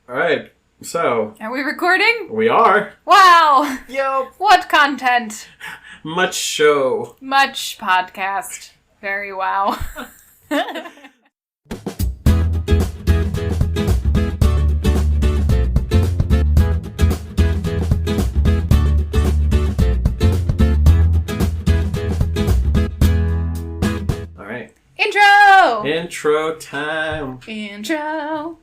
All right, so... Are we recording? We are. Wow! Yep. What content? Much show. Much podcast. Very wow. All right. Intro! Intro time. Intro.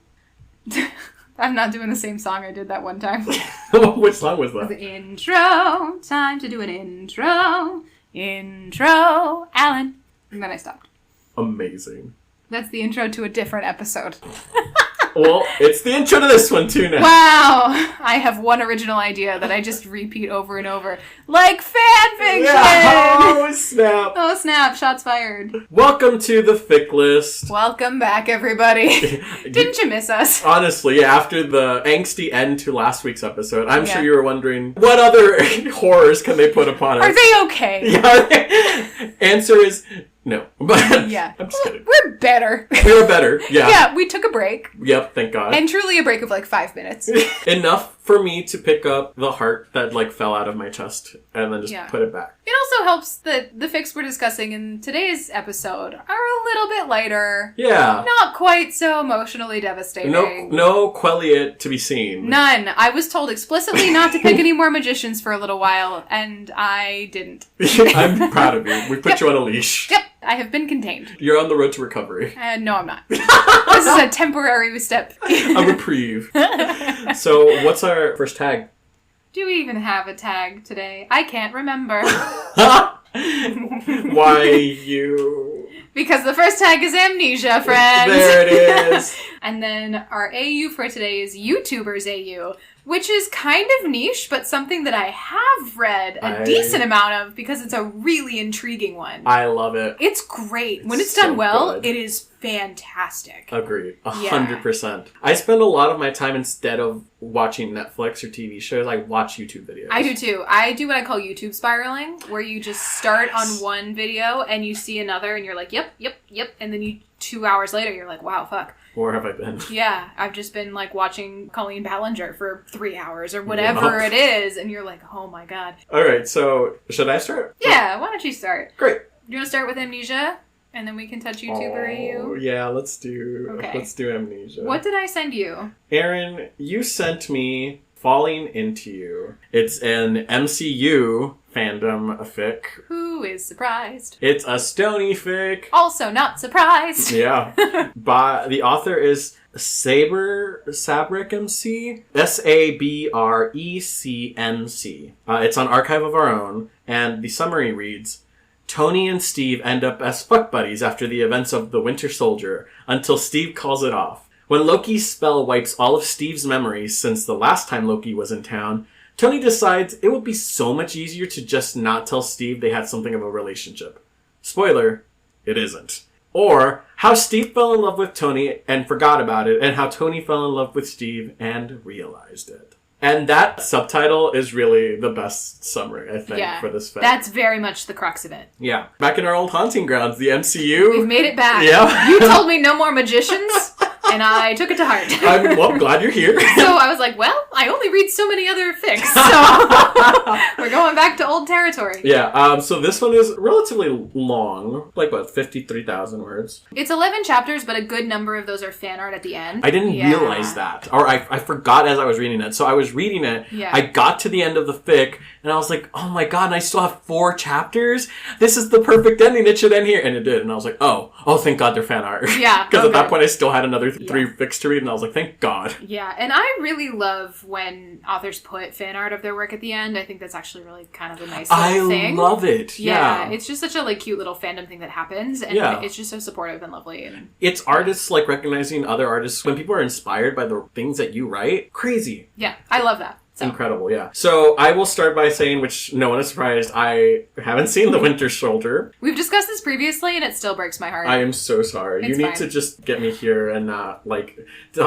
I'm not doing the same song I did that one time. Which song was that? The intro. Time to do an intro. Intro. Alan. And then I stopped. Amazing. That's the intro to a different episode. Well, it's the intro to this one too now. Wow! I have one original idea that I just repeat over and over. Like fanfiction! Yeah. Oh, snap. Oh, snap. Shots fired. Welcome to the fic list. Welcome back, everybody. Didn't you miss us? Honestly, after the angsty end to last week's episode, I'm Yeah. sure you were wondering, what other horrors can they put upon us? Are they okay? Yeah. Answer is no. But Yeah. I'm just kidding. We're better. We were better. Yeah. Yeah, we took a break. Yep, thank God. And truly a break of like 5 minutes. Enough for me to pick up the heart that like fell out of my chest and then just Yeah. put it back. It also helps that the fics we're discussing in today's episode are a little bit lighter. Yeah. Not quite so emotionally devastating. No Quelliot to be seen. None. I was told explicitly not to pick any more magicians for a little while, and I didn't. I'm proud of you. We put you on a leash. Yep, I have been contained. You're on the road to recovery. No, I'm not. This is a temporary step. A reprieve. So, what's our first tag? Do we even have a tag today? I can't remember. Why you? Because the first tag is Amnesia, friends. There it is. And then our AU for today is Youtubers AU, which is kind of niche, but something that I have read a decent amount of because it's a really intriguing one. I love it. It's great. When it's so done well, good. it is fantastic. Agreed. 100%. I spend a lot of my time, instead of watching Netflix or TV shows, I watch YouTube videos. I do too. I do what I call YouTube spiraling, where you just start on one video and you see another and you're like, yep. And then 2 hours later, you're like, wow, fuck. Where have I been? Yeah, I've just been like watching Colleen Ballinger for 3 hours or whatever it is. And you're like, oh my God. All right, so should I start? Yeah, why don't you start? Great. You want to start with Amnesia? And then we can touch YouTuber AU? Yeah, let's do Amnesia. What did I send you? Aaron, you sent me Falling Into You. It's an MCU fandom fic. Who is surprised? It's a stony fic. Also not surprised. Yeah. The author is Sabric MC. SABRECMC. It's on Archive of Our Own, and the summary reads, Tony and Steve end up as fuck buddies after the events of The Winter Soldier, until Steve calls it off. When Loki's spell wipes all of Steve's memories since the last time Loki was in town, Tony decides it would be so much easier to just not tell Steve they had something of a relationship. Spoiler, it isn't. Or, how Steve fell in love with Tony and forgot about it, and how Tony fell in love with Steve and realized it. And that subtitle is really the best summary, I think, for this fic. That's very much the crux of it. Yeah. Back in our old haunting grounds, the MCU. We've made it back. Yeah. You told me no more magicians, and I took it to heart. I'm glad you're here. So I was like, well, I only read so many other fics, so we're going back to old territory. Yeah, so this one is relatively long, like, 53,000 words? It's 11 chapters, but a good number of those are fan art at the end. I didn't realize that, or I forgot as I was reading it. So I was reading it, I got to the end of the fic, and I was like, oh my God, and I still have 4 chapters? This is the perfect ending, it should end here. And it did, and I was like, oh, thank God they're fan art. Yeah. Because at that point I still had another 3 fics to read, and I was like, thank God. Yeah, and I really love when authors put fan art of their work at the end. I think that's actually really kind of a nice little thing. I love it. Yeah. It's just such a like cute little fandom thing that happens, and it's just so supportive and lovely. And it's artists like recognizing other artists when people are inspired by the things that you write. Crazy. Yeah, I love that. So. Incredible, yeah. So I will start by saying, which no one is surprised, I haven't seen The Winter Soldier. We've discussed this previously, and it still breaks my heart. I am so sorry. You need to just get me here and not,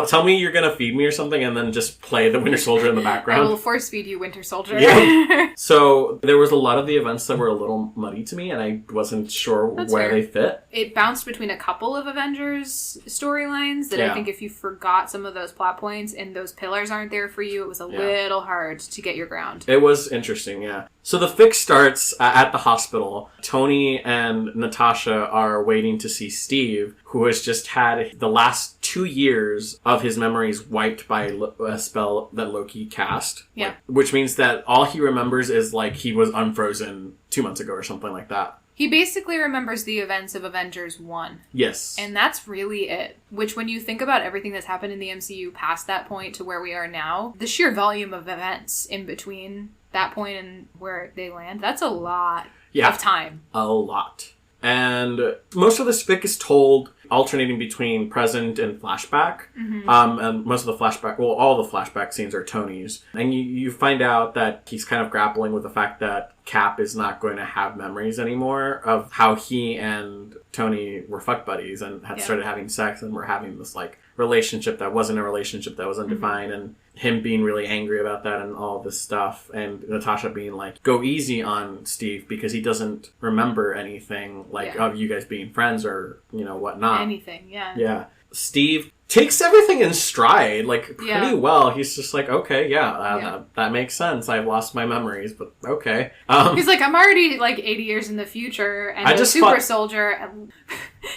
tell me you're going to feed me or something and then just play The Winter Soldier in the background. I will force feed you Winter Soldier. Yeah. So there was a lot of the events that were a little muddy to me, and I wasn't sure where they fit. It bounced between a couple of Avengers storylines that I think if you forgot some of those plot points and those pillars aren't there for you, it was a little hard to get your ground. It was interesting, yeah. So the fic starts at the hospital. Tony and Natasha are waiting to see Steve, who has just had the last 2 years of his memories wiped by a spell that Loki cast. Yeah. Which means that all he remembers is he was unfrozen 2 months ago or something like that. He basically remembers the events of Avengers 1. Yes. And that's really it. Which, when you think about everything that's happened in the MCU past that point to where we are now, the sheer volume of events in between that point and where they land, that's a lot of time. A lot. And most of this fic is told alternating between present and flashback. Mm-hmm. And most of the flashback, all the flashback scenes are Tony's. And you find out that he's kind of grappling with the fact that Cap is not going to have memories anymore of how he and Tony were fuck buddies and had started having sex and were having this relationship that wasn't a relationship, that was undefined, and him being really angry about that and all this stuff, and Natasha being go easy on Steve because he doesn't remember anything of you guys being friends or whatnot. Anything, yeah. Yeah. Steve takes everything in stride, pretty well. He's just okay, that makes sense. I've lost my memories, but okay. He's I'm already 80 years in the future, and a super soldier. And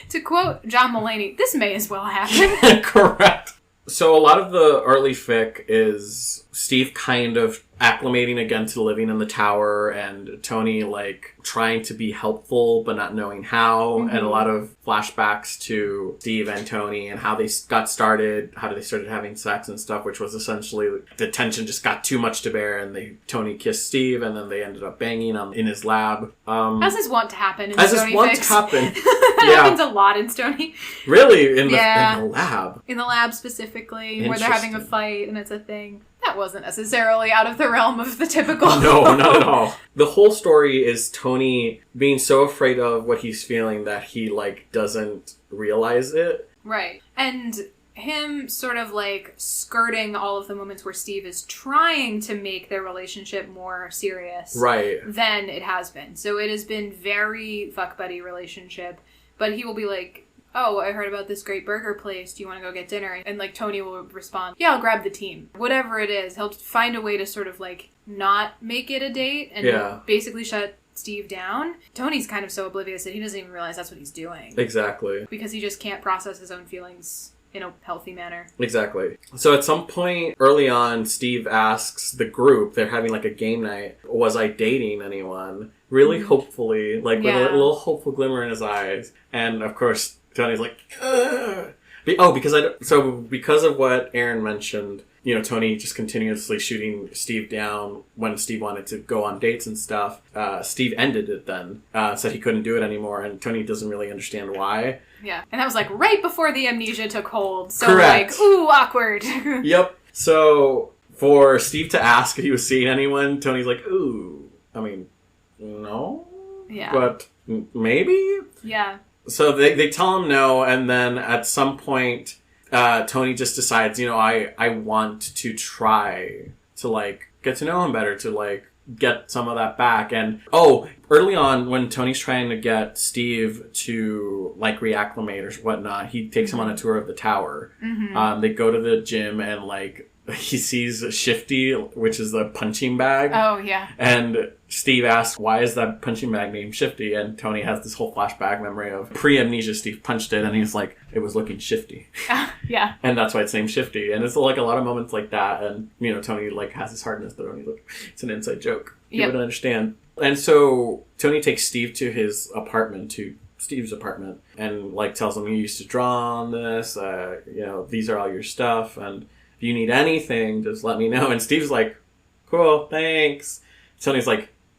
to quote John Mulaney, this may as well happen. Correct. So a lot of the early fic is Steve kind of acclimating again to living in the tower, and Tony trying to be helpful but not knowing how, and a lot of flashbacks to Steve and Tony and how they got started, how they started having sex and stuff, which was essentially the tension just got too much to bear, and Tony kissed Steve, and then they ended up banging in his lab. As is wont to happen in As Stony is wont fics. to happen. That happens a lot in Stony. Really? In the lab? In the lab specifically, where they're having a fight and it's a thing. That wasn't necessarily out of the realm of the typical. No, not at all. The whole story is Tony being so afraid of what he's feeling that he, doesn't realize it. Right. And him sort of, skirting all of the moments where Steve is trying to make their relationship more serious. Right. Than it has been. So it has been very fuck buddy relationship. But he will be oh, I heard about this great burger place. Do you want to go get dinner? And, Tony will respond, yeah, I'll grab the team. Whatever it is, he'll find a way to sort of, not make it a date and basically shut Steve down. Tony's kind of so oblivious that he doesn't even realize that's what he's doing. Exactly. Because he just can't process his own feelings in a healthy manner. Exactly. So at some point early on, Steve asks the group, they're having a game night, was I dating anyone? Really hopefully, with a little hopeful glimmer in his eyes. And, of course, Tony's ugh. Because of what Aaron mentioned, Tony just continuously shooting Steve down when Steve wanted to go on dates and stuff. Steve ended it then, said he couldn't do it anymore, and Tony doesn't really understand why. Yeah, and that was right before the amnesia took hold. So correct. Ooh, awkward. Yep. So for Steve to ask if he was seeing anyone, Tony's ooh, I mean, no. Yeah. But maybe? Yeah. So they tell him no, and then at some point, Tony just decides, I want to try to, get to know him better, to, get some of that back. And, early on, when Tony's trying to get Steve to, reacclimate or whatnot, he takes him on a tour of the tower. Mm-hmm. They go to the gym and, he sees Shifty, which is the punching bag. Oh, yeah. And Steve asks, why is that punching bag named Shifty? And Tony has this whole flashback memory of pre-amnesia Steve punched it, and he's it was looking shifty. Yeah. And that's why it's named Shifty. And it's a lot of moments like that, and, Tony, has his hardness, but only, it's an inside joke. You would understand. And so Tony takes Steve to his apartment, to Steve's apartment, and, tells him, you used to draw on this, these are all your stuff, and if you need anything, just let me know. And Steve's cool, thanks. Tony's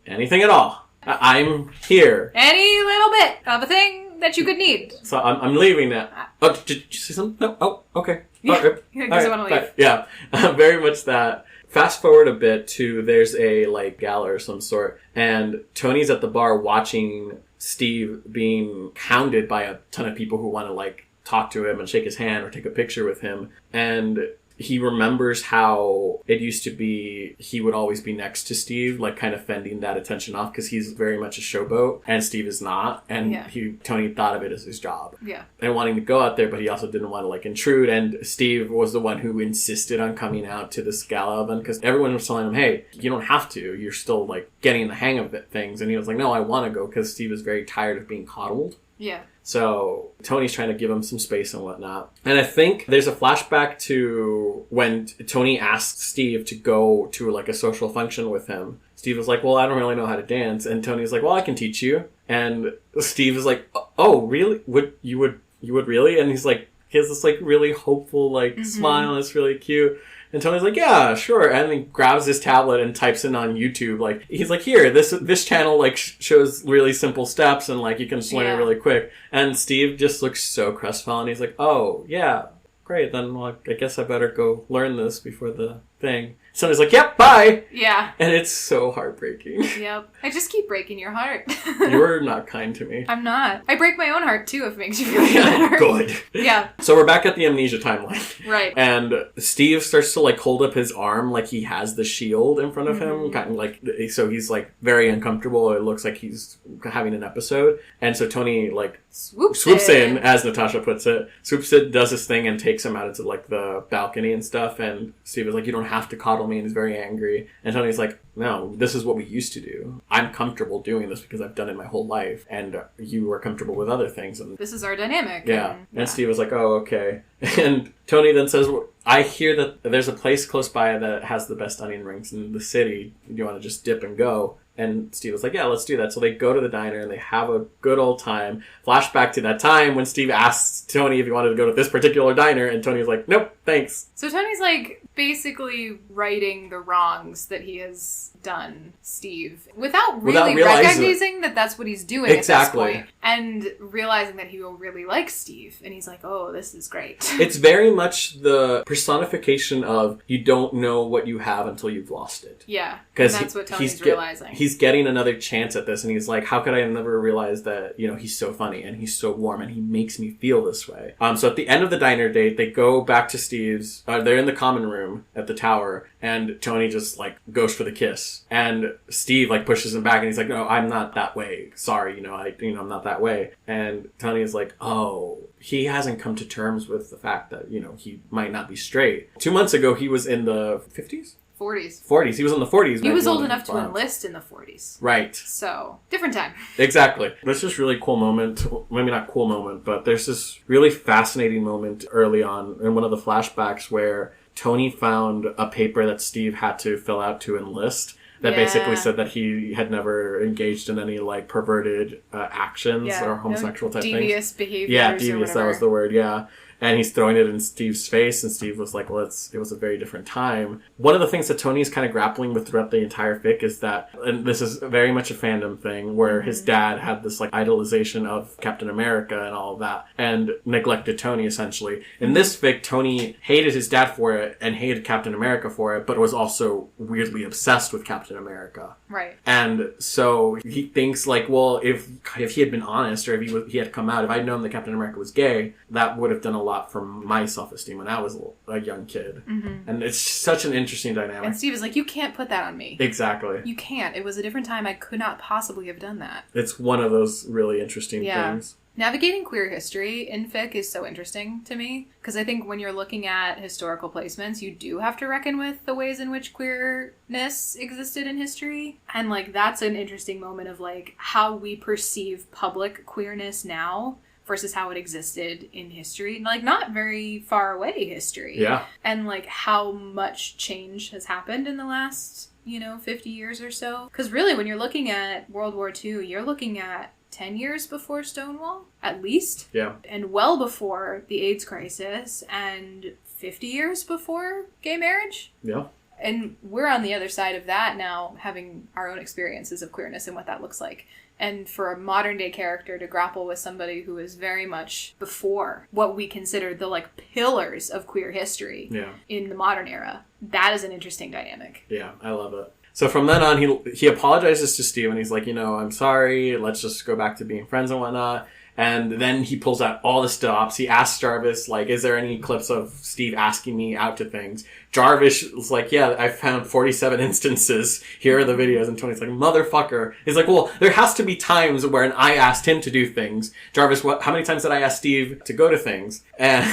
anything at all. I'm here. Any little bit of a thing that you could need. So I'm leaving now. Oh, did you say something? No? Oh, okay. Yeah, because I want to leave. Yeah, very much that. Fast forward a bit to there's a like gala or some sort, and Tony's at the bar watching Steve being hounded by a ton of people who want to like talk to him and shake his hand or take a picture with him. And he remembers how it used to be he would always be next to Steve, like kind of fending that attention off because he's very much a showboat and Steve is not. And Tony thought of it as his job. Yeah. And wanting to go out there, but he also didn't want to like intrude. And Steve was the one who insisted on coming out to this gala event because everyone was telling him, hey, you don't have to. You're still like getting the hang of things. And he was like, no, I want to go because Steve is very tired of being coddled. Yeah. So Tony's trying to give him some space and whatnot. And I think there's a flashback to when Tony asked Steve to go to like a social function with him. Steve was like, well, I don't really know how to dance. And Tony's like, well, I can teach you. And Steve is like, oh, really? You would really? And he's like, he has this like really hopeful like smile and it's really cute. And Tony's like, yeah, sure. And then he grabs his tablet and types in on YouTube. Like, he's like, here, this channel, like, shows really simple steps and, like, you can just learn it really quick. And Steve just looks so crestfallen. He's like, oh, yeah, great. Then, well, I guess I better go learn this before the thing. Tony's like, yep, bye. Yeah. And it's so heartbreaking. Yep. I just keep breaking your heart. You're not kind to me. I'm not. I break my own heart, too, if it makes you feel better. Good. Yeah. So we're back at the Amnesia timeline. Right. And Steve starts to, like, hold up his arm like he has the shield in front of him. Kind of like, so he's, like, very uncomfortable. It looks like he's having an episode. And so Tony, like, swoops in, as Natasha puts it. Swoops in, does his thing, and takes him out into, like, the balcony and stuff. And Steve is like, you don't have to coddle me, and he's very angry. And Tony's like, no, this is what we used to do. I'm comfortable doing this because I've done it my whole life, and you are comfortable with other things. And this is our dynamic. Yeah. And Steve was like, oh, okay. And Tony then says, I hear that there's a place close by that has the best onion rings in the city. Do you want to just dip and go? And Steve was like, yeah, let's do that. So they go to the diner and they have a good old time. Flashback to that time when Steve asked Tony if he wanted to go to this particular diner, and Tony's like, nope, thanks. So Tony's like basically righting the wrongs that he has done Steve without really recognizing that that's what he's doing at this point. And realizing that he will really like Steve. And he's like, oh, this is great. It's very much the personification of you don't know what you have until you've lost it. Yeah. Because that's what Tony's realizing. He's getting another chance at this, and he's like, how could I have never realized that, you know, he's so funny and he's so warm and he makes me feel this way. So at the end of the diner date, they go back to Steve's, they're in the common room at the tower, and Tony just like goes for the kiss. And Steve like pushes him back and he's like, no, I'm not that way. Sorry, I'm not that way. And Tony is like, oh, he hasn't come to terms with the fact that, he might not be straight. 2 months ago, he was in the 50s? 40s. He was in the 40s. He was old enough to enlist in the 40s. Right. So, different time. Exactly. There's this really cool moment, maybe not cool moment, but there's this really fascinating moment early on in one of the flashbacks where Tony found a paper that Steve had to fill out to enlist that basically said that he had never engaged in any like perverted actions or homosexual type devious things. Behaviors. Yeah, devious, that was the word, yeah. And he's throwing it in Steve's face, and Steve was like, well, it was a very different time. One of the things that Tony's kind of grappling with throughout the entire fic is that, and this is very much a fandom thing, where his dad had this like idolization of Captain America and all of that, and neglected Tony, essentially. In this fic, Tony hated his dad for it, and hated Captain America for it, but was also weirdly obsessed with Captain America. Right. And so he thinks like, well, if he had been honest, or if he had come out, if I'd known that Captain America was gay, that would have done a lot for my self-esteem when I was a young kid. And it's such an interesting dynamic. And Steve is like, you can't put that on me. Exactly. You can't. It was a different time. I could not possibly have done that. It's one of those really interesting things. Navigating queer history in fic is so interesting to me, because I think when you're looking at historical placements, you do have to reckon with the ways in which queerness existed in history. And like, that's an interesting moment of like how we perceive public queerness now versus how it existed in history. Like, not very far away history. Yeah. And, like, how much change has happened in the last, 50 years or so. Because really, when you're looking at World War II, you're looking at 10 years before Stonewall, at least. Yeah. And well before the AIDS crisis, and 50 years before gay marriage. Yeah. And we're on the other side of that now, having our own experiences of queerness and what that looks like. And for a modern day character to grapple with somebody who is very much before what we consider the like pillars of queer history in the modern era, that is an interesting dynamic. Yeah, I love it. So from then on, he apologizes to Steve, and he's like, I'm sorry, let's just go back to being friends and whatnot. And then he pulls out all the stops. He asks Jarvis, like, is there any clips of Steve asking me out to things? Jarvis was like, yeah, I found 47 instances. Here are the videos. And Tony's like, motherfucker. He's like, well, there has to be times where I asked him to do things. Jarvis, how many times did I ask Steve to go to things? And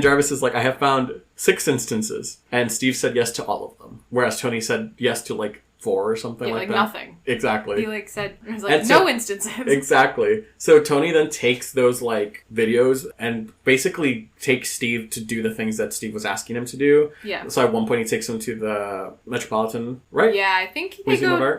Jarvis is like, I have found 6 instances. And Steve said yes to all of them. Whereas Tony said yes to, like, 4 or something like that. Nothing. Exactly. He said, no instances. Exactly. So Tony then takes those like videos and basically takes Steve to do the things that Steve was asking him to do. Yeah. So at one point he takes him to the Metropolitan, right? Yeah, I think they go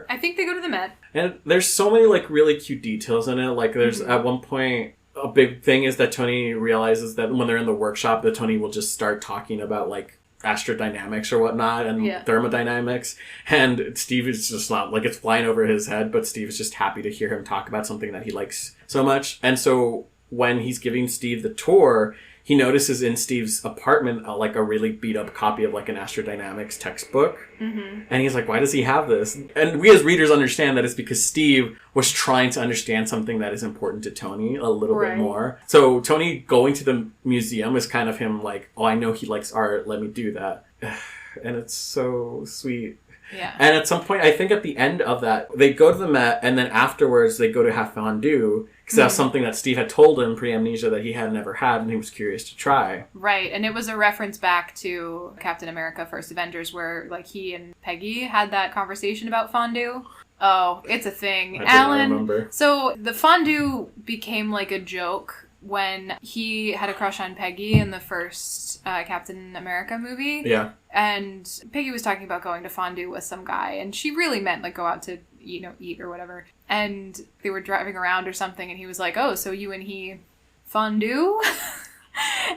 to the Met. And there's so many like really cute details in it. Like there's at one point, a big thing is that Tony realizes that when they're in the workshop, that Tony will just start talking about like astrodynamics or whatnot and thermodynamics, and Steve is just not like, it's flying over his head, but Steve is just happy to hear him talk about something that he likes so much. And so when he's giving Steve the tour, he notices in Steve's apartment like a really beat up copy of like an astrodynamics textbook. And he's like, why does he have this? And we as readers understand that it's because Steve was trying to understand something that is important to Tony a little bit more. So Tony going to the museum is kind of him like, oh, I know he likes art, let me do that. And it's so sweet. Yeah. And at some point, I think at the end of that, they go to the Met, and then afterwards they go to have fondue, because that's something that Steve had told him pre-Amnesia that he had never had, and he was curious to try. Right, and it was a reference back to Captain America: First Avengers, where like he and Peggy had that conversation about fondue. Oh, it's a thing. Alan, remember. So the fondue became like a joke when he had a crush on Peggy in the first Captain America movie. Yeah. And Peggy was talking about going to fondue with some guy, and she really meant like go out to, eat or whatever. And they were driving around or something, and he was like, oh, so you and he fondue?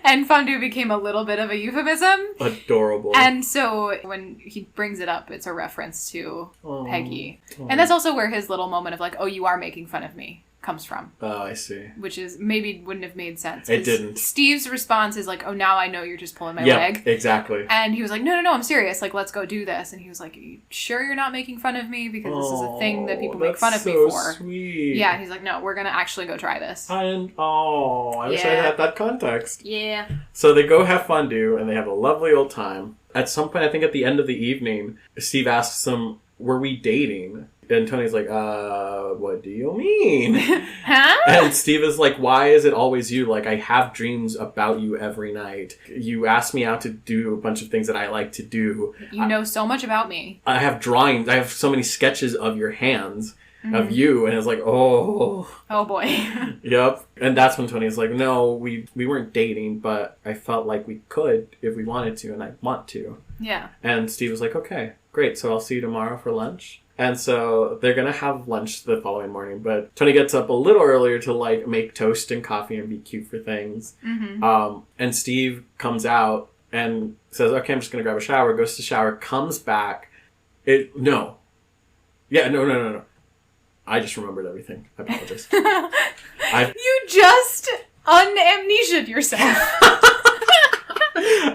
And fondue became a little bit of a euphemism. Adorable. And so when he brings it up, it's a reference to Peggy. And that's also where his little moment of like, oh, you are making fun of me comes from. Oh, I see. Which is maybe wouldn't have made sense. It didn't. Steve's response is like, oh, now I know you're just pulling my leg. Exactly. And he was like, no, I'm serious. Like, let's go do this. And he was like, are you sure you're not making fun of me? Because this is a thing that people make fun of me for. Sweet. Yeah, he's like, no, we're going to actually go try this. I wish I had that context. Yeah. So they go have fondue, and they have a lovely old time. At some point, I think at the end of the evening, Steve asks him, were we dating? And Tony's like, what do you mean? Huh? And Steve is like, why is it always you? Like, I have dreams about you every night. You ask me out to do a bunch of things that I like to do. You know so much about me. I have drawings. I have so many sketches of your hands, of you. And it's like, oh. Oh, boy. Yep. And that's when Tony's like, no, we weren't dating, but I felt like we could if we wanted to, and I want to. Yeah. And Steve was like, okay, great. So I'll see you tomorrow for lunch. And so they're going to have lunch the following morning. But Tony gets up a little earlier to, like, make toast and coffee and be cute for things. And Steve comes out and says, okay, I'm just going to grab a shower. Goes to shower, comes back. No. I just remembered everything. I apologize. You just un-amnesia'd yourself.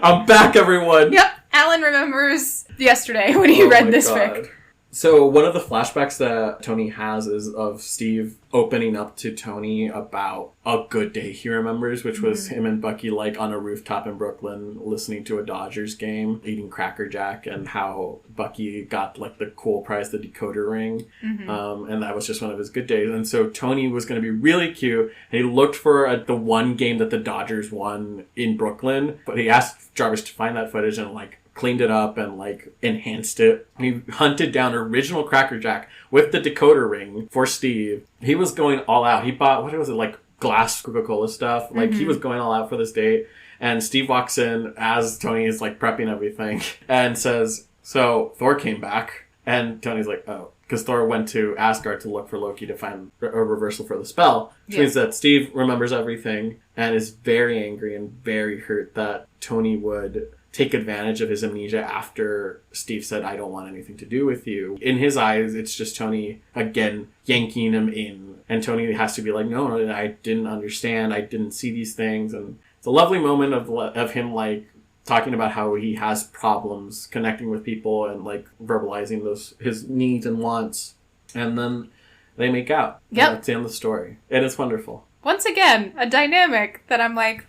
I'm back, everyone. Yep. Alan remembers yesterday when he read this fic. So one of the flashbacks that Tony has is of Steve opening up to Tony about a good day he remembers, which was him and Bucky like on a rooftop in Brooklyn listening to a Dodgers game, eating Cracker Jack, and how Bucky got like the cool prize, the decoder ring. And that was just one of his good days. And so Tony was going to be really cute, and he looked for the one game that the Dodgers won in Brooklyn, but he asked Jarvis to find that footage and like cleaned it up and like enhanced it. He hunted down original Cracker Jack with the decoder ring for Steve. He was going all out. He bought, what was it, like glass Coca-Cola stuff. Like he was going all out for this date. And Steve walks in as Tony is like prepping everything and says, so Thor came back. And Tony's like, oh, because Thor went to Asgard to look for Loki to find a reversal for the spell. Which means that Steve remembers everything and is very angry and very hurt that Tony would take advantage of his amnesia after Steve said, I don't want anything to do with you. In his eyes, it's just Tony, again, yanking him in. And Tony has to be like, no, I didn't understand. I didn't see these things. And it's a lovely moment of him, like, talking about how he has problems connecting with people and, like, verbalizing his needs and wants. And then they make out. Yep. That's the end of the story. And it's wonderful. Once again, a dynamic that I'm like,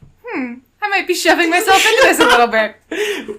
I might be shoving myself into this a little bit.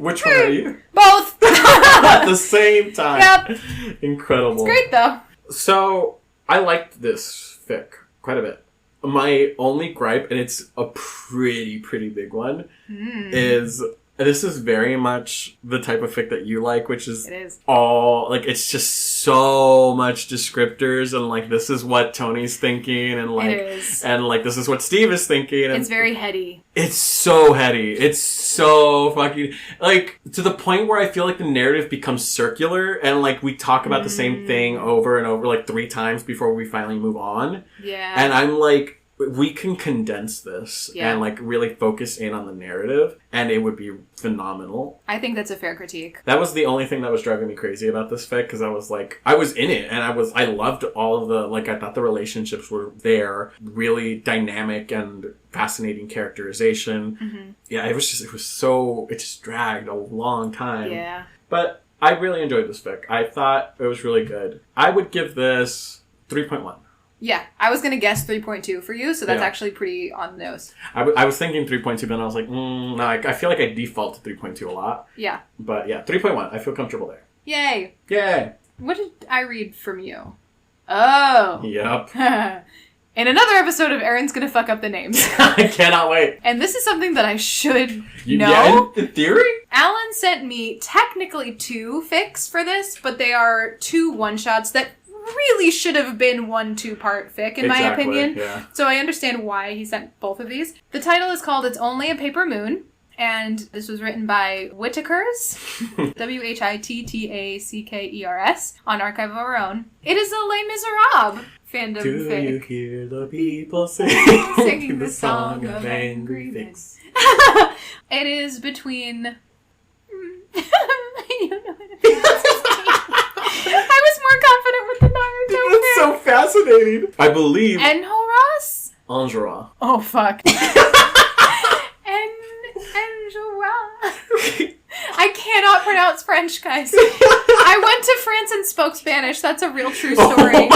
Which one are you? Both. At the same time. Yep. Incredible. It's great, though. So, I liked this fic quite a bit. My only gripe, and it's a pretty big one, is this is very much the type of fic that you like, which is, it is all, like, it's just so much descriptors, and, like, this is what Tony's thinking, and, like, it is. And, like, this is what Steve is thinking. And it's very heady. It's so heady. It's so fucking, like, to the point where I feel like the narrative becomes circular, and, like, we talk about the same thing over and over, like, 3 times before we finally move on. Yeah. And I'm like, we can condense this and, like, really focus in on the narrative, and it would be phenomenal. I think that's a fair critique. That was the only thing that was driving me crazy about this fic, because I was like, I was in it, and I loved all of the, like, I thought the relationships were there, really dynamic and fascinating characterization. Yeah, it just dragged a long time. Yeah. But I really enjoyed this fic. I thought it was really good. I would give this 3.1. Yeah, I was going to guess 3.2 for you, so that's actually pretty on the nose. I was thinking 3.2, but I was like, no, I feel like I default to 3.2 a lot. Yeah. But yeah, 3.1. I feel comfortable there. Yay. Yay. What did I read from you? Oh. Yep. In another episode of Erin's Gonna Fuck Up the Names. I cannot wait. And this is something that I should know. Yeah, in theory? Alan sent me technically 2 fics for this, but they are 2 one-shots that really should have been 1 2-part fic, in my opinion. Yeah. So I understand why he sent both of these. The title is called It's Only a Paper Moon, and this was written by Whittakers, Whittackers, on Archive of Our Own. It is a Les Miserables fandom fic. Do you hear the people singing the song of angry fics? It is between... I don't know what it is. I was more confident with the Naruto. That's so fascinating. I believe... Enjolras? Enjolras. Oh, fuck. Enjolras. I cannot pronounce French, guys. I went to France and spoke Spanish. That's a real true story.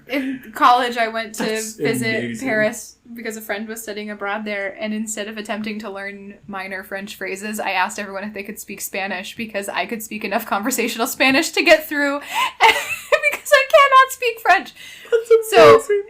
In college, I went to visit Paris because a friend was studying abroad there, and instead of attempting to learn minor French phrases, I asked everyone if they could speak Spanish because I could speak enough conversational Spanish to get through because I cannot speak French. That's amazing.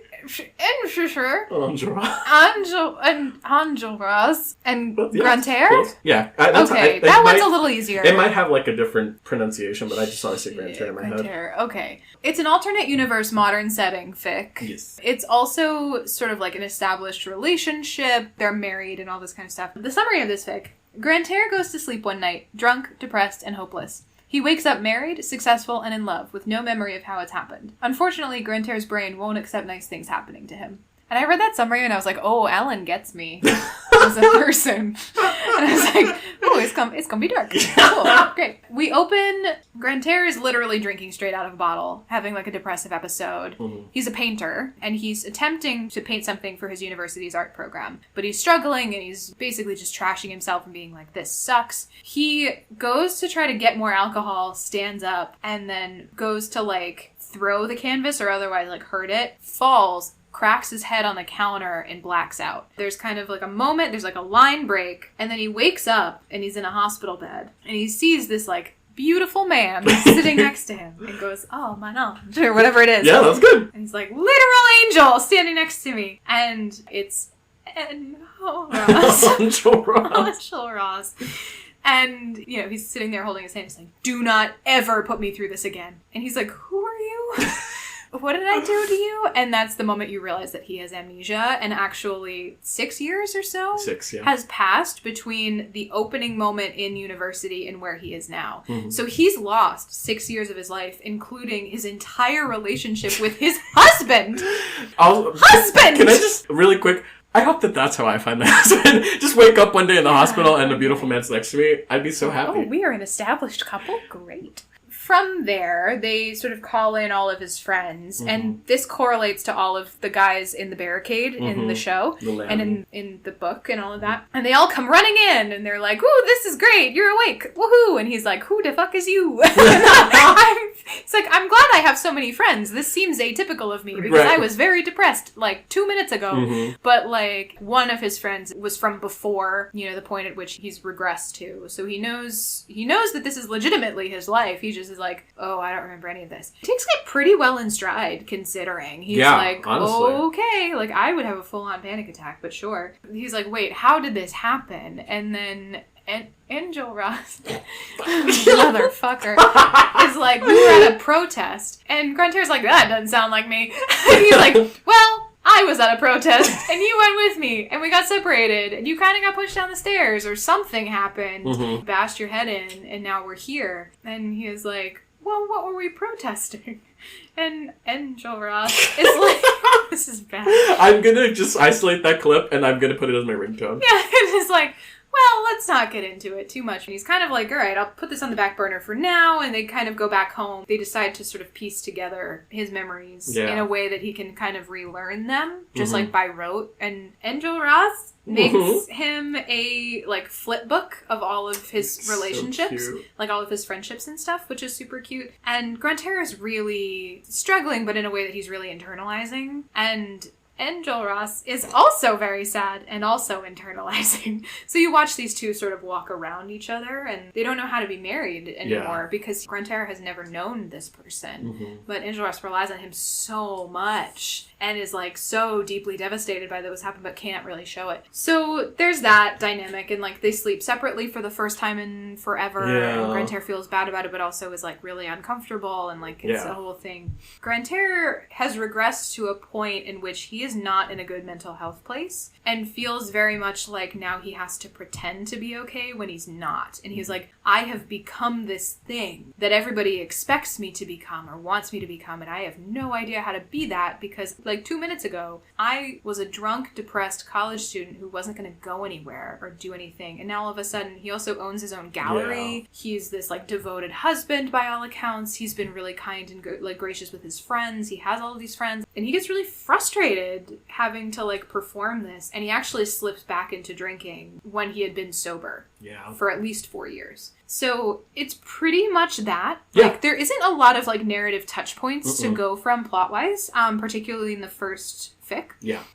Enjolras and Grantaire? Yeah. That one's a little easier. It might have like a different pronunciation, but I just saw it say Grantaire in my head. Okay. It's an alternate universe modern setting fic. Yes. It's also sort of like an established relationship. They're married and all this kind of stuff. The summary of this fic. Grantaire goes to sleep one night, drunk, depressed, and hopeless. He wakes up married, successful, and in love, with no memory of how it's happened. Unfortunately, Grantaire's brain won't accept nice things happening to him. And I read that summary and I was like, oh, Alan gets me as a person. And I was like, oh, it's gonna be dark. Cool, great. We open, Grantaire is literally drinking straight out of a bottle, having like a depressive episode. Mm-hmm. He's a painter, and he's attempting to paint something for his university's art program. But he's struggling, and he's basically just trashing himself and being like, this sucks. He goes to try to get more alcohol, stands up, and then goes to like throw the canvas or otherwise like hurt it, falls, cracks his head on the counter, and blacks out. There's kind of like a moment, there's like a line break, and then he wakes up and he's in a hospital bed, and he sees this like beautiful man sitting next to him and goes, oh, my ange, or whatever it is. Yeah, that's good. And he's like, literal angel standing next to me. And it's Enjolras. And, you know, he's sitting there holding his hand. He's like, do not ever put me through this again. And he's like, who are you? what did I do to you? And that's the moment you realize that he has amnesia. And actually 6 years or so has passed between the opening moment in university and where he is now. So he's lost 6 years of his life, including his entire relationship with his husband. Can I just, really quick, I hope that that's how I find my husband. Just wake up one day in the hospital and a beautiful man's next to me. I'd be so happy. Oh, we are an established couple? Great. From there, they sort of call in all of his friends, and this correlates to all of the guys in the barricade in the show, and in the book and all of that. And they all come running in, and they're like, ooh, this is great, you're awake, woohoo! And he's like, who the fuck is you? It's like, I'm glad I have so many friends. This seems atypical of me, because I was very depressed, like, 2 minutes ago. But, like, one of his friends was from before, you know, the point at which he's regressed to. So he knows that this is legitimately his life. He just is like, oh, I don't remember any of this. He takes it pretty well in stride, considering. He's like, honestly. Okay, like, I would have a full-on panic attack, but sure. He's like, wait, how did this happen? And then Angel Ross, motherfucker, is like, we were at a protest. And Grantair's like, that doesn't sound like me. And he's like, well, I was at a protest, and you went with me, and we got separated, and you kind of got pushed down the stairs, or something happened, bashed your head in, and now we're here. And he is like, well, what were we protesting? And Angel Ross is like, this is bad. I'm gonna just isolate that clip, and I'm gonna put it as my ringtone. Yeah, and it's like, well, let's not get into it too much. And he's kind of like, all right, I'll put this on the back burner for now. And they kind of go back home. They decide to sort of piece together his memories in a way that he can kind of relearn them, just like by rote. And Angel Ross makes him a, like, flip book of all of his relationships, like all of his friendships and stuff, which is super cute. And Grantair is really struggling, but in a way that he's really internalizing. And Angel Ross is also very sad and also internalizing. So you watch these two sort of walk around each other, and they don't know how to be married anymore because Grantair has never known this person. But Angel Ross relies on him so much and is like so deeply devastated by what happened, but can't really show it. So there's that dynamic, and like they sleep separately for the first time in forever. And Grantair feels bad about it, but also is like really uncomfortable, and like it's a whole thing. Grantair has regressed to a point in which he is not in a good mental health place and feels very much like now he has to pretend to be okay when he's not. And he's like, I have become this thing that everybody expects me to become or wants me to become, and I have no idea how to be that because, like 2 minutes ago, I was a drunk, depressed college student who wasn't going to go anywhere or do anything. And now all of a sudden, he also owns his own gallery. He's this like devoted husband by all accounts. He's been really kind and like gracious with his friends. He has all of these friends, and he gets really frustrated having to like perform this. And he actually slips back into drinking when he had been sober for at least 4 years. So it's pretty much that. Like, there isn't a lot of, like, narrative touch points to go from plot-wise, particularly in the first fic.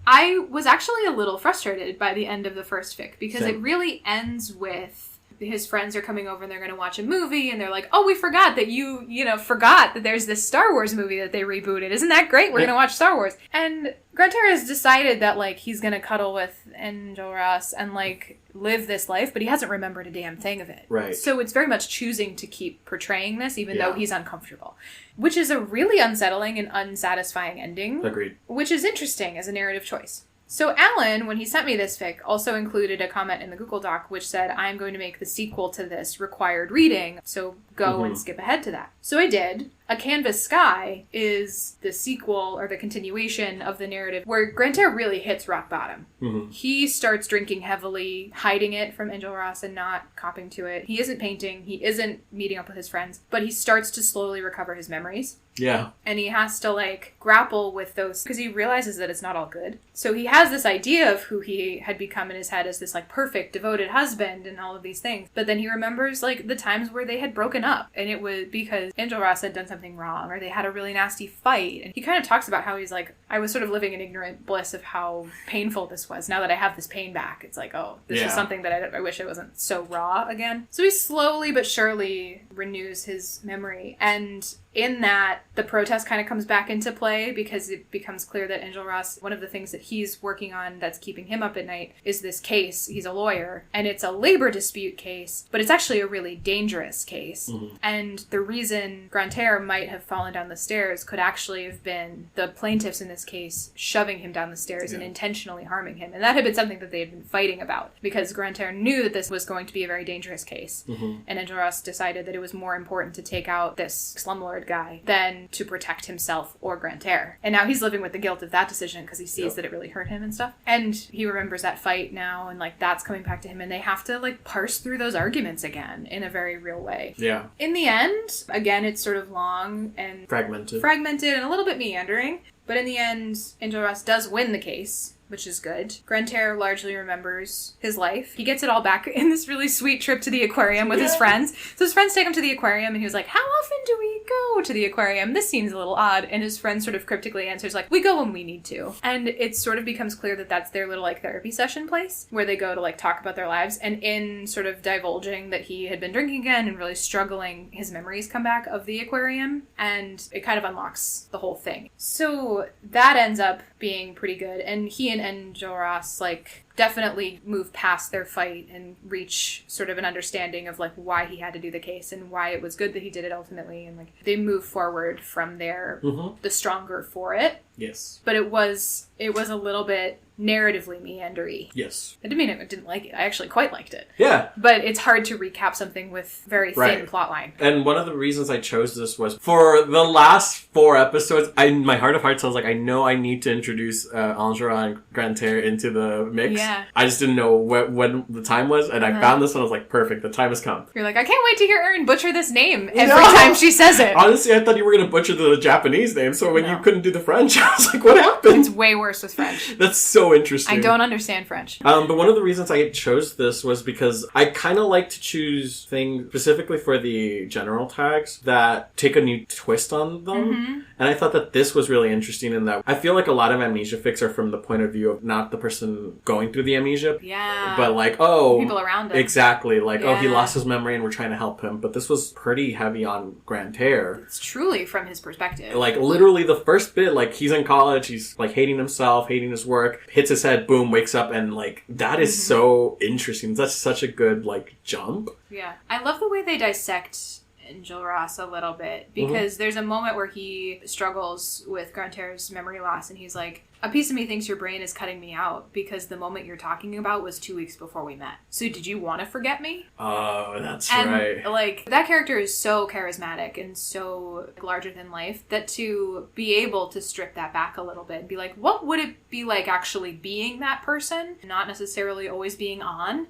I was actually a little frustrated by the end of the first fic, because it really ends with his friends are coming over and they're going to watch a movie, and they're like, oh, we forgot that you forgot that there's this Star Wars movie that they rebooted. Isn't that great? We're going to watch Star Wars. And Grantair has decided that, like, he's going to cuddle with Angel Ross and, like, live this life, but he hasn't remembered a damn thing of it. Right. So it's very much choosing to keep portraying this, even though he's uncomfortable. Which is a really unsettling and unsatisfying ending. Agreed. Which is interesting as a narrative choice. So Alan, when he sent me this fic, also included a comment in the Google Doc which said, I'm going to make the sequel to this required reading, so go and skip ahead to that. So I did. A Canvas Sky is the sequel or the continuation of the narrative where Grantair really hits rock bottom. He starts drinking heavily, hiding it from Angel Ross and not copping to it. He isn't painting. He isn't meeting up with his friends, but he starts to slowly recover his memories. Yeah. And he has to, like, grapple with those because he realizes that it's not all good. So he has this idea of who he had become in his head as this, like, perfect, devoted husband and all of these things. But then he remembers, like, the times where they had broken up. And it was because Angel Ross had done something wrong or they had a really nasty fight. And he kind of talks about how he's like, I was sort of living in ignorant bliss of how painful this was. Now that I have this pain back, it's like, oh, this is something that I wish it wasn't so raw again. So he slowly but surely renews his memory. And in that The protest kind of comes back into play because it becomes clear that Enjolras, one of the things that he's working on that's keeping him up at night is this case. He's a lawyer, and it's a labor dispute case, but it's actually a really dangerous case. And the reason Grantaire might have fallen down the stairs could actually have been the plaintiffs in this case shoving him down the stairs and intentionally harming him. And that had been something that they had been fighting about, because Grantaire knew that this was going to be a very dangerous case. And Enjolras decided that it was more important to take out this slumlord guy than to protect himself or Grantaire. And now he's living with the guilt of that decision because he sees that it really hurt him and stuff. And he remembers that fight now, and like that's coming back to him, and they have to like parse through those arguments again in a very real way. Yeah. In the end, again, it's sort of long and fragmented and a little bit meandering, but in the end, Enjolras does win the case, which is good. Grantaire largely remembers his life. He gets it all back in this really sweet trip to the aquarium with his friends. So his friends take him to the aquarium, and he was like, how often do we go to the aquarium? This seems a little odd. And his friend sort of cryptically answers, like, we go when we need to. And it sort of becomes clear that that's their little, like, therapy session place, where they go to, like, talk about their lives. And in sort of divulging that he had been drinking again and really struggling, his memories come back of the aquarium, and it kind of unlocks the whole thing. So that ends up being pretty good. And he and Enjolras, like, definitely move past their fight and reach sort of an understanding of like why he had to do the case and why it was good that he did it ultimately, and like they move forward from there, the stronger for it. Yes. But it was a little bit narratively meandery. Yes. I didn't mean I didn't like it. I actually quite liked it. Yeah. But it's hard to recap something with very thin plotline. And one of the reasons I chose this was for the last 4 episodes, my heart of hearts, I was like, I know I need to introduce Enjolras and Grantaire into the mix. Yeah. I just didn't know when the time was, and I found this and I was like, perfect, the time has come. You're like, I can't wait to hear Erin butcher this name every time she says it. Honestly, I thought you were going to butcher the Japanese name, so when you couldn't do the French, I was like, what happened? It's way worse with French. That's so interesting. I don't understand French. But one of the reasons I chose this was because I kind of like to choose things specifically for the general tags that take a new twist on them. And I thought that this was really interesting in that I feel like a lot of amnesia fics are from the point of view of not the person going through the amnesia. Yeah. But like, oh. People around him. Exactly. Like, oh, he lost his memory and we're trying to help him. But this was pretty heavy on Grantaire. It's truly from his perspective. Like, literally the first bit, like, he's in college, he's like hating himself, hating his work, hits his head, boom, wakes up, and like, that is so interesting. That's such a good, like, jump. Yeah. I love the way they dissect Enjolras a little bit, because there's a moment where he struggles with Grantaire's memory loss, and he's like, a piece of me thinks your brain is cutting me out because the moment you're talking about was 2 weeks before we met. So did you want to forget me? Oh, that's right. Like, that character is so charismatic and so larger than life that to be able to strip that back a little bit and be like, what would it be like actually being that person? Not necessarily always being on.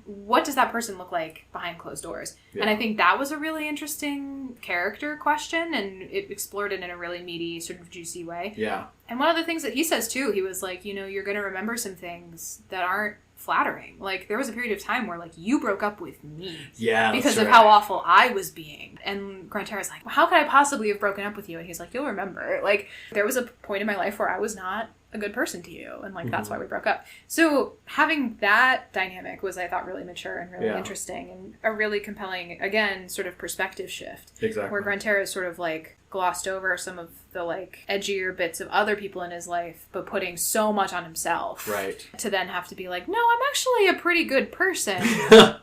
What does that person look like behind closed doors? Yeah. And I think that was a really interesting character question, and it explored it in a really meaty, sort of juicy way. Yeah. And one of the things that he says, too, he was like, you know, you're going to remember some things that aren't flattering. Like, there was a period of time where, like, you broke up with me. Yeah, because of how awful I was being. And Grantaire was like, well, how could I possibly have broken up with you? And he's like, you'll remember. Like, there was a point in my life where I was not a good person to you, and like that's why we broke up. So having that dynamic was, I thought, really mature and really interesting, and a really compelling, again, sort of perspective shift. Exactly. Where Grantaire is sort of like glossed over some of the like edgier bits of other people in his life, but putting so much on himself. Right. To then have to be like, no, I'm actually a pretty good person.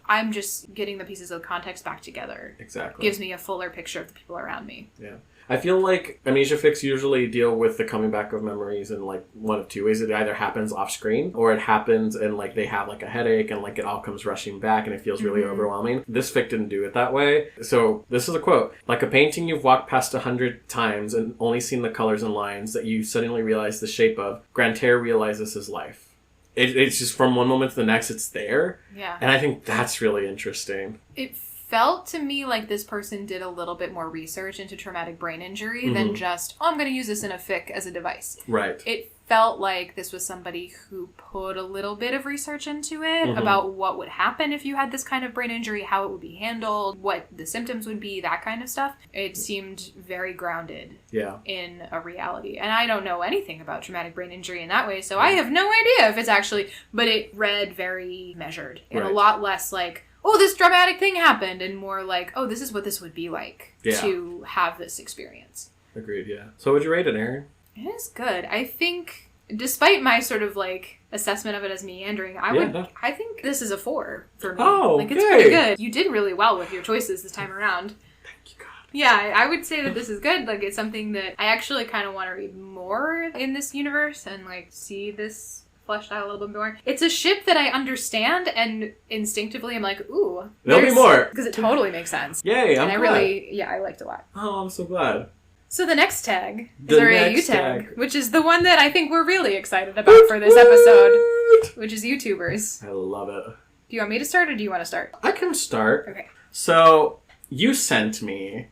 I'm just getting the pieces of context back together. Exactly. Gives me a fuller picture of the people around me. Yeah. I feel like amnesia fics usually deal with the coming back of memories in like one of two ways. It either happens off screen, or it happens and like they have like a headache and like it all comes rushing back and it feels really overwhelming. This fic didn't do it that way. So this is a quote: like a painting you've walked past 100 times and only seen the colors and lines that you suddenly realize the shape of, Grantaire realizes his life. It's just from one moment to the next, it's there. Yeah. And I think that's really interesting. It felt to me like this person did a little bit more research into traumatic brain injury than just, oh, I'm going to use this in a fic as a device. Right. It felt like this was somebody who put a little bit of research into it about what would happen if you had this kind of brain injury, how it would be handled, what the symptoms would be, that kind of stuff. It seemed very grounded in a reality. And I don't know anything about traumatic brain injury in that way, so I have no idea if it's actually, but it read very measured and a lot less like, oh, this dramatic thing happened, and more like, oh, this is what this would be like to have this experience. Agreed, yeah. So would you rate it, Aaron? It is good. I think, despite my sort of like assessment of it as meandering, I think this is a 4 for me. Oh, like it's pretty good. You did really well with your choices this time around. Thank you, God. Yeah, I would say that this is good. Like, it's something that I actually kind of want to read more in this universe and like see this fleshed out a little bit more. It's a ship that I understand, and instinctively I'm like, ooh, there'll be more, because it totally makes sense. Yay! I'm glad. I liked it a lot. Oh, I'm so glad. So the next tag is our AU tag, which is the one that I think we're really excited about for this episode, which is YouTubers. I love it. Do you want me to start, or do you want to start? I can start. Okay. So, you sent me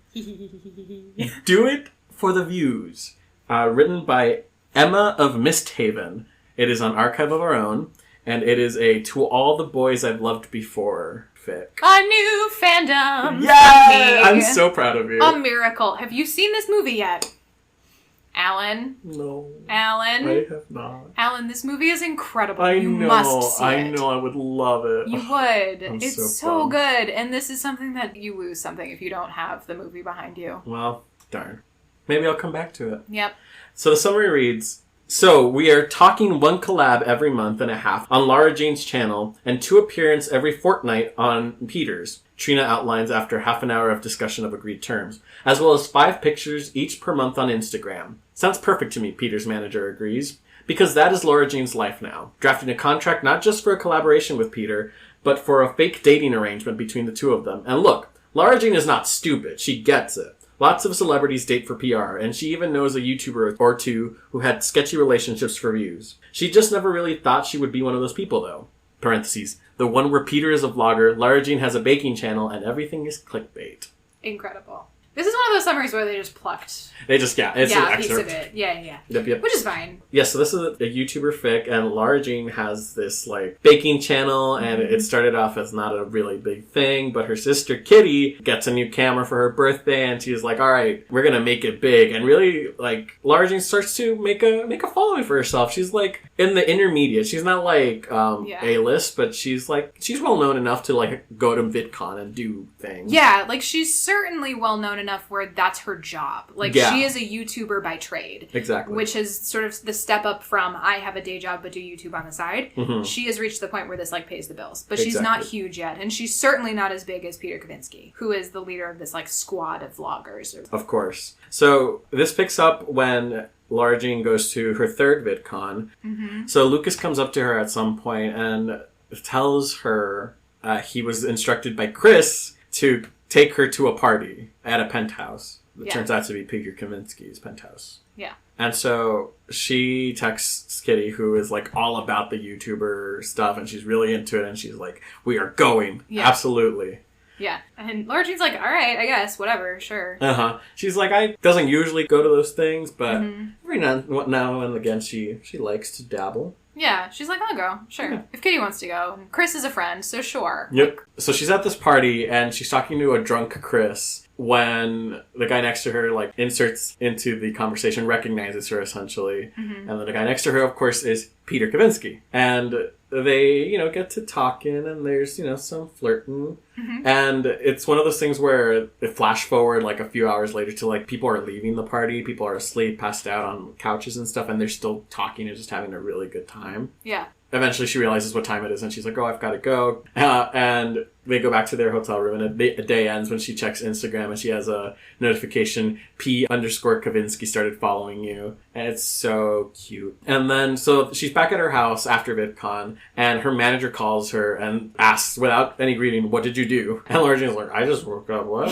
Do It for the Views, written by Emma of Misthaven. It is on Archive of Our Own, and it is a To All the Boys I've Loved Before fic. A new fandom! Yeah! I'm so proud of you. A miracle. Have you seen this movie yet? Alan? No. Alan? I have not. Alan, this movie is incredible. I You know. must see it. I know. I would love it. You would. I'm It's so so bummed. good. And this is something that you lose something if you don't have the movie behind you. Well, darn. Maybe I'll come back to it. Yep. So the summary reads, so we are talking 1 collab every month and a half on Lara Jean's channel and 2 appearances every fortnight on Peter's. Trina outlines after half an hour of discussion of agreed terms, as well as 5 pictures each per month on Instagram. Sounds perfect to me, Peter's manager agrees. Because that is Lara Jean's life now. Drafting a contract not just for a collaboration with Peter, but for a fake dating arrangement between the two of them. And look, Lara Jean is not stupid. She gets it. Lots of celebrities date for PR, and she even knows a YouTuber or two who had sketchy relationships for views. She just never really thought she would be one of those people, though. Parentheses. The one where Peter is a vlogger, Lara Jean has a baking channel, and everything is clickbait. Incredible. This is one of those summaries where they just plucked. They just, it's an a piece excerpt. of it. Yeah. Yep. Which is fine. Yeah, so this is a YouTuber fic, and Lara Jean has this, baking channel, and it started off as not a really big thing, but her sister Kitty gets a new camera for her birthday, and she's like, alright, we're gonna make it big. And really, Lara Jean starts to make a following for herself. She's, in the intermediate. She's not, A-list, but she's well known enough to, go to VidCon and do things. Yeah, she's certainly well known enough where that's her job. She is a YouTuber by trade. Exactly. Which is sort of the step up from, I have a day job but do YouTube on the side. Mm-hmm. She has reached the point where this, pays the bills. But she's not huge yet. And she's certainly not as big as Peter Kavinsky, who is the leader of this, squad of vloggers. Of course. So, this picks up when Lara Jean goes to her 3rd VidCon. Mm-hmm. So, Lucas comes up to her at some point and tells her he was instructed by Chris to take her to a party at a penthouse. It turns out to be Peter Kavinsky's penthouse. Yeah. And so she texts Kitty, who is all about the YouTuber stuff, and she's really into it, and she's like, we are going. Yeah. Absolutely. Yeah. And Lara Jean's like, alright, I guess, whatever, sure. Uh-huh. She's like, I doesn't usually go to those things, but every now and again she likes to dabble. Yeah, she's like, I'll go. Sure. Yeah. If Kitty wants to go. And Chris is a friend, so sure. Yep. So she's at this party, and she's talking to a drunk Chris when the guy next to her, inserts into the conversation, recognizes her, essentially. Mm-hmm. And then the guy next to her, of course, is Peter Kavinsky. And they, get to talking, and there's, some flirting. Mm-hmm. And it's one of those things where it flash forward, a few hours later to, people are leaving the party, people are asleep, passed out on couches and stuff, and they're still talking and just having a really good time. Yeah. Eventually she realizes what time it is, and she's like, oh, I've got to go. And they go back to their hotel room, and a day ends when she checks Instagram, and she has a notification, P_Kavinsky started following you. And it's so cute. And then, so she's back at her house after VidCon, and her manager calls her and asks, without any greeting, what did you do? And Lara Jean's like, I just woke up, what?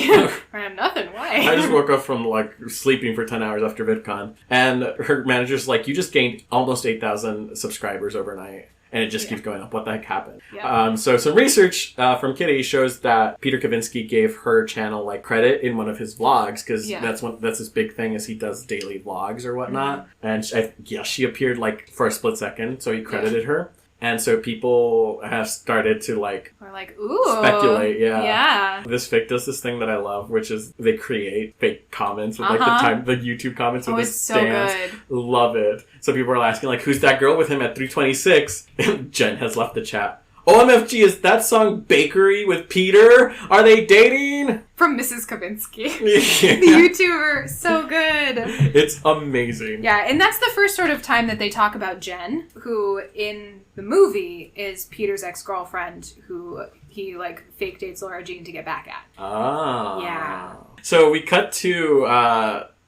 Nothing, why? I just woke up from, sleeping for 10 hours after VidCon. And her manager's like, you just gained almost 8,000 subscribers overnight. And it just keeps going up. What the heck happened? Yeah. So some research from Kitty shows that Peter Kavinsky gave her channel credit in one of his vlogs, because that's his big thing, is he does daily vlogs or whatnot. Mm-hmm. And she appeared for a split second, so he credited her. And so people have started to We're like, ooh. Speculate, Yeah. This fic does this thing that I love, which is they create fake comments with the YouTube comments with this so good. Love it. So people are asking who's that girl with him at 326? Jen has left the chat. OMFG, is that song Bakery with Peter? Are they dating? from Mrs. Kavinsky. Yeah. The YouTuber, so good. It's amazing. Yeah, and that's the first sort of time that they talk about Jen, who in the movie is Peter's ex-girlfriend, who he, like, fake dates Laura Jean to get back at. Ah. Yeah. So we cut to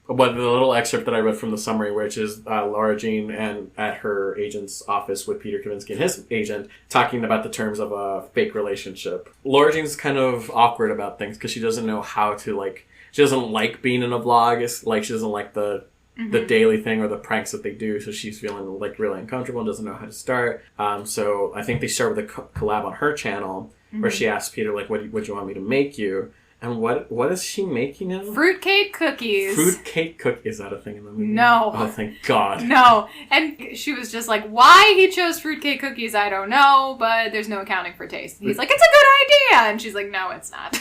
the little excerpt that I read from the summary, which is Laura Jean and at her agent's office with Peter Kavinsky and his agent talking about the terms of a fake relationship. Laura Jean's kind of awkward about things because she doesn't know how to, like, she doesn't like being in a vlog. It's like she doesn't like the daily thing or the pranks that they do, so she's feeling like really uncomfortable and doesn't know how to start. So I think they start with a collab on her channel where she asks Peter, like, what do you want me to make you? And what is she making him? Fruitcake cookies. Fruitcake cookies. Is that a thing in the movie? No. Oh, thank God. No. And she was just like, why he chose fruitcake cookies, I don't know, but there's no accounting for taste. And he's like, it's a good idea. And she's like, no, it's not.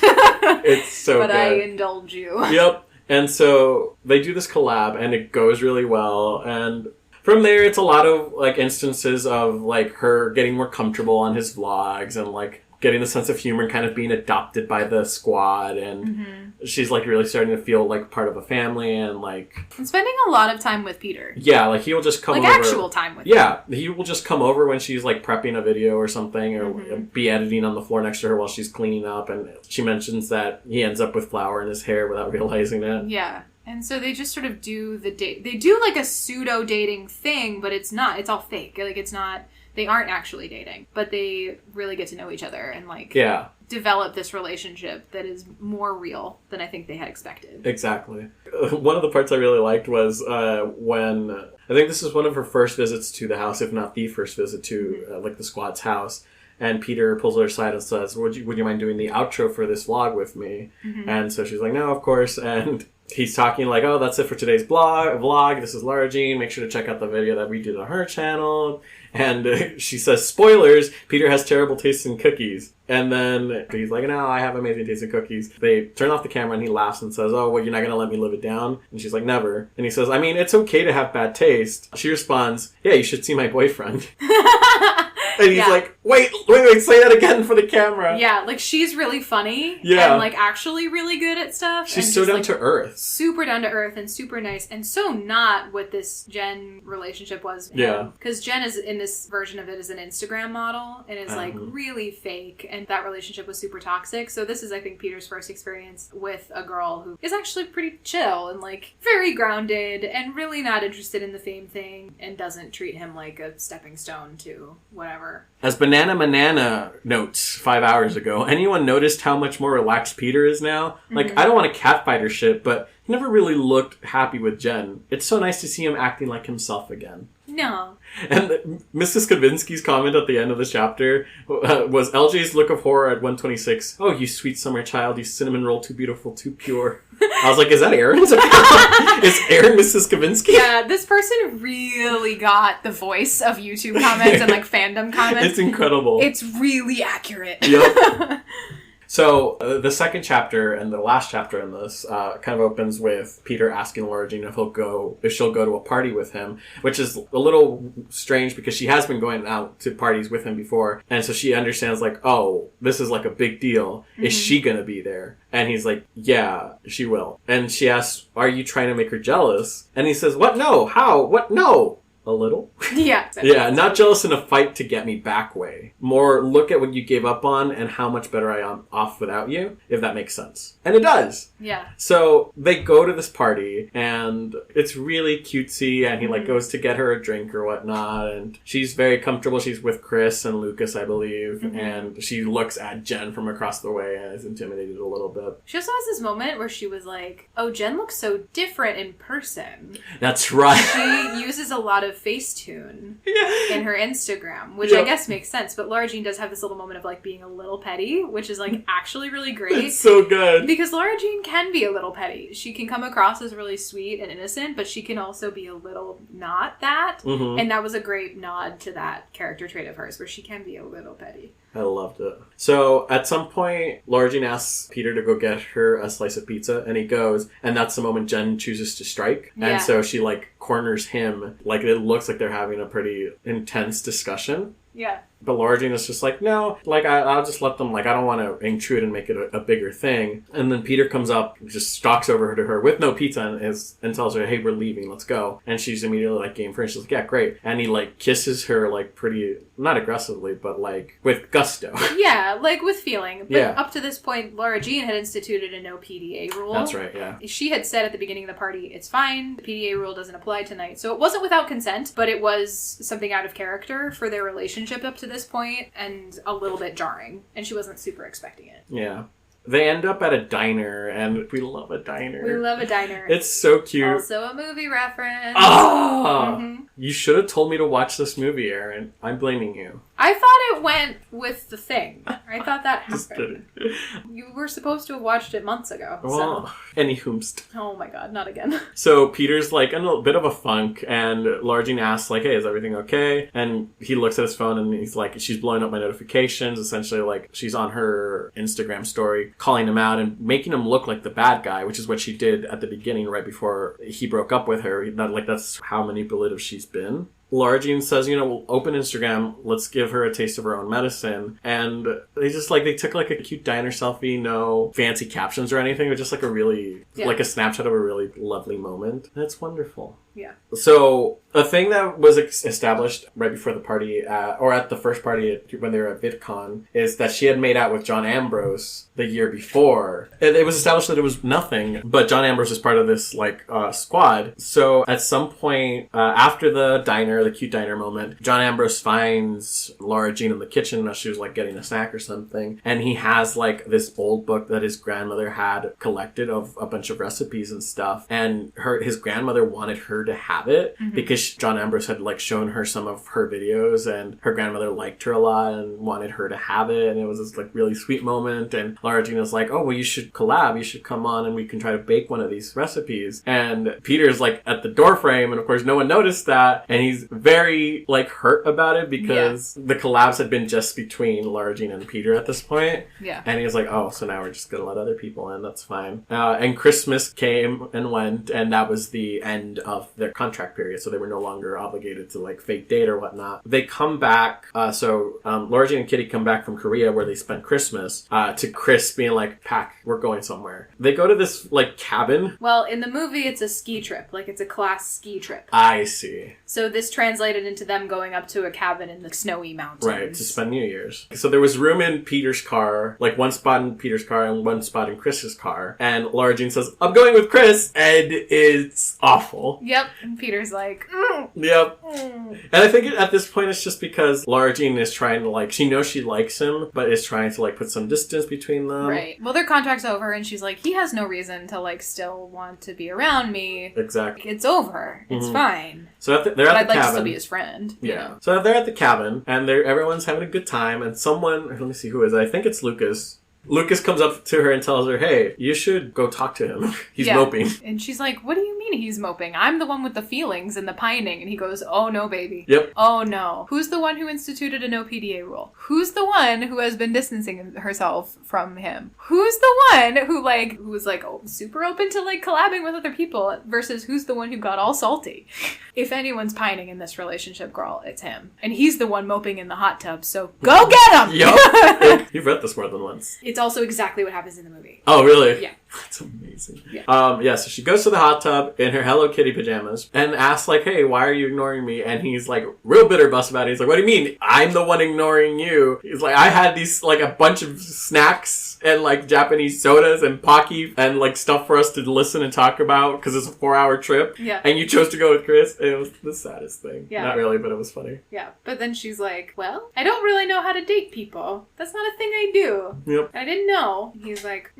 It's so but good. I indulge you. Yep. And so they do this collab, and it goes really well. And from there, it's a lot of, like, instances of, like, her getting more comfortable on his vlogs and, like, getting the sense of humor and kind of being adopted by the squad. And she's, like, really starting to feel like part of a family and, like... And spending a lot of time with Peter. Yeah, like, he will just come over... Like, actual time with him. Yeah, he will just come over when she's, like, prepping a video or something, or be editing on the floor next to her while she's cleaning up. And she mentions that he ends up with flour in his hair without realizing it. Yeah. And so they just sort of do the date. They do, like, a pseudo-dating thing, but it's not. It's all fake. Like, it's not... They aren't actually dating, but they really get to know each other and, like, develop this relationship that is more real than I think they had expected. Exactly. One of the parts I really liked was when, I think this is one of her first visits to the house, if not the first visit to, like, the squad's house. And Peter pulls her aside and says, would you mind doing the outro for this vlog with me? And so she's like, no, of course. And he's talking like, oh, that's it for today's vlog. This is Laura Jean. Make sure to check out the video that we did on her channel. And she says, spoilers, Peter has terrible taste in cookies. And then he's like, no, I have amazing taste in cookies. They turn off the camera and he laughs and says, oh, well, you're not going to let me live it down? And she's like, never. And he says, I mean, it's okay to have bad taste. She responds, yeah, you should see my boyfriend. And he's like, wait, say that again for the camera. Yeah, like, she's really funny. Yeah. And, like, actually really good at stuff. She's so down like, to earth. Super down to earth and super nice. And so not what this Jen relationship was. Yeah. Because Jen is, in this version of it, is an Instagram model. And is, like, really fake. And that relationship was super toxic. So this is, I think, Peter's first experience with a girl who is actually pretty chill and, like, very grounded and really not interested in the fame thing and doesn't treat him like a stepping stone to whatever. As Banana Manana notes 5 hours ago, anyone noticed how much more relaxed Peter is now? Like, I don't want to catfight her shit, but he never really looked happy with Jen. It's so nice to see him acting like himself again. No. And Mrs. Kavinsky's comment at the end of this chapter was LJ's look of horror at 126. Oh, you sweet summer child, you cinnamon roll, too beautiful, too pure. I was like, is that Aaron's account? Is Aaron Mrs. Kavinsky? Yeah, this person really got the voice of YouTube comments and, like, fandom comments. It's incredible. It's really accurate. Yep. So, the second chapter and the last chapter in this kind of opens with Peter asking Laura Jean if she'll go to a party with him, which is a little strange because she has been going out to parties with him before. And so she understands, like, oh, this is like a big deal. Is she going to be there? And he's like, yeah, she will. And she asks, are you trying to make her jealous? And he says, what? No. How? What? No. A little? Yeah. Yeah, not jealous in a fight to get me back way. More look at what you gave up on and how much better I am off without you, if that makes sense. And it does. Yeah. So they go to this party and it's really cutesy and he like goes to get her a drink or whatnot and she's very comfortable. She's with Chris and Lucas, I believe, and she looks at Jen from across the way and is intimidated a little bit. She also has this moment where she was like, oh, Jen looks so different in person. That's right. She uses a lot of Facetune in her Instagram, which I guess makes sense, but Laura Jean does have this little moment of like being a little petty, which is like actually really great. It's so good. Because Laura Jean can be a little petty. She can come across as really sweet and innocent, but she can also be a little not that. And that was a great nod to that character trait of hers, where she can be a little petty. I loved it. So at some point, Laura Jean asks Peter to go get her a slice of pizza, and he goes, and that's the moment Jen chooses to strike. Yeah. And so she like corners him, like it looks like they're having a pretty intense discussion. Yeah. But Laura Jean is just like, no, like, I'll just let them, like, I don't want to intrude and make it a bigger thing. And then Peter comes up, just stalks over to her with no pizza and tells her, hey, we're leaving, let's go. And she's immediately like, game for, and she's like, yeah, great. And he like kisses her like pretty, not aggressively, but like with gusto. Yeah, like with feeling. But Yeah. up to this point, Laura Jean had instituted a no PDA rule. That's right, yeah. She had said at the beginning of the party, it's fine, the PDA rule doesn't apply tonight. So it wasn't without consent, but it was something out of character for their relationship up to this point, and a little bit jarring. And she wasn't super expecting it. Yeah. They end up at a diner, and we love a diner. We love a diner. It's so cute. Also a movie reference. Oh! Mm-hmm. You should have told me to watch this movie, Aaron. I'm blaming you. I thought it went with the thing. I thought that Just happened. kidding. You were supposed to have watched it months ago. Well, So. any whomst. Oh my god, not again. So Peter's like in a bit of a funk, and Laura Jean asks like, hey, is everything okay? And he looks at his phone and he's like, she's blowing up my notifications. Essentially, like, she's on her Instagram story calling him out and making him look like the bad guy, which is what she did at the beginning right before he broke up with her. That's how manipulative she's been. Laura Jean says, we'll open Instagram, let's give her a taste of her own medicine. And they took like a cute diner selfie, no fancy captions or anything, but just like a really, like a snapshot of a really lovely moment. And it's wonderful. Yeah. So, a thing that was established right before the party, or at the first party when they were at VidCon, is that she had made out with John Ambrose the year before. It was established that it was nothing, but John Ambrose is part of this, squad. So, at some point, after the diner, the cute diner moment, John Ambrose finds Laura Jean in the kitchen as she was, getting a snack or something, and he has, this old book that his grandmother had collected of a bunch of recipes and stuff, and his grandmother wanted her to have it because John Ambrose had shown her some of her videos, and her grandmother liked her a lot and wanted her to have it, and it was this really sweet moment. And Laura Jean was like, oh, well, you should collab, you should come on and we can try to bake one of these recipes. And Peter's at the door frame, and of course no one noticed that, and he's very hurt about it because the collabs had been just between Laura Jean and Peter at this point. Yeah. And he was like, oh, so now we're just gonna let other people in, that's fine. And Christmas came and went, and that was the end of their contract period, so they were no longer obligated to fake date or whatnot. They come back, Laura Jean and Kitty come back from Korea where they spent Christmas, to Chris being like, pack, we're going somewhere. They go to this cabin. Well, in the movie it's a ski trip, it's a class ski trip. I see. So this translated into them going up to a cabin in the snowy mountains. Right, to spend New Year's. So there was room in Peter's car, one spot in Peter's car and one spot in Chris's car, and Laura Jean says, I'm going with Chris, and it's awful. Yep. And Peter's like, Yep. And I think at this point it's just because Laura Jean is trying to she knows she likes him, but is trying to put some distance between them. Right. Well, their contract's over, and she's like, he has no reason to still want to be around me. Exactly. It's over. It's fine. But So they're at the I'd like cabin. to still be his friend. Yeah. You know? So they're at the cabin, and everyone's having a good time, and someone, let me see who is it. I think it's Lucas. Lucas comes up to her and tells her, hey, you should go talk to him. He's moping. And she's like, what do you mean he's moping? I'm the one with the feelings and the pining. And he goes, oh no, baby. Yep. Oh no. Who's the one who instituted a no PDA rule? Who's the one who has been distancing herself from him? Who's the one who was super open to collabing with other people versus who's the one who got all salty? If anyone's pining in this relationship, girl, it's him. And he's the one moping in the hot tub, so go get him! Yup. You've read this more than once. It's also exactly what happens in the movie. Oh, really? Yeah. That's amazing. Yeah. So she goes to the hot tub in her Hello Kitty pajamas and asks, hey, why are you ignoring me? And he's real bitter bust about it. He's like, what do you mean? I'm the one ignoring you. He's like, I had these, a bunch of snacks and, Japanese sodas and Pocky and, stuff for us to listen and talk about because it's a 4-hour trip. Yeah. And you chose to go with Chris. It was the saddest thing. Yeah. Not really, but it was funny. Yeah. But then she's like, well, I don't really know how to date people. That's not a thing I do. Yep. I didn't know. He's like,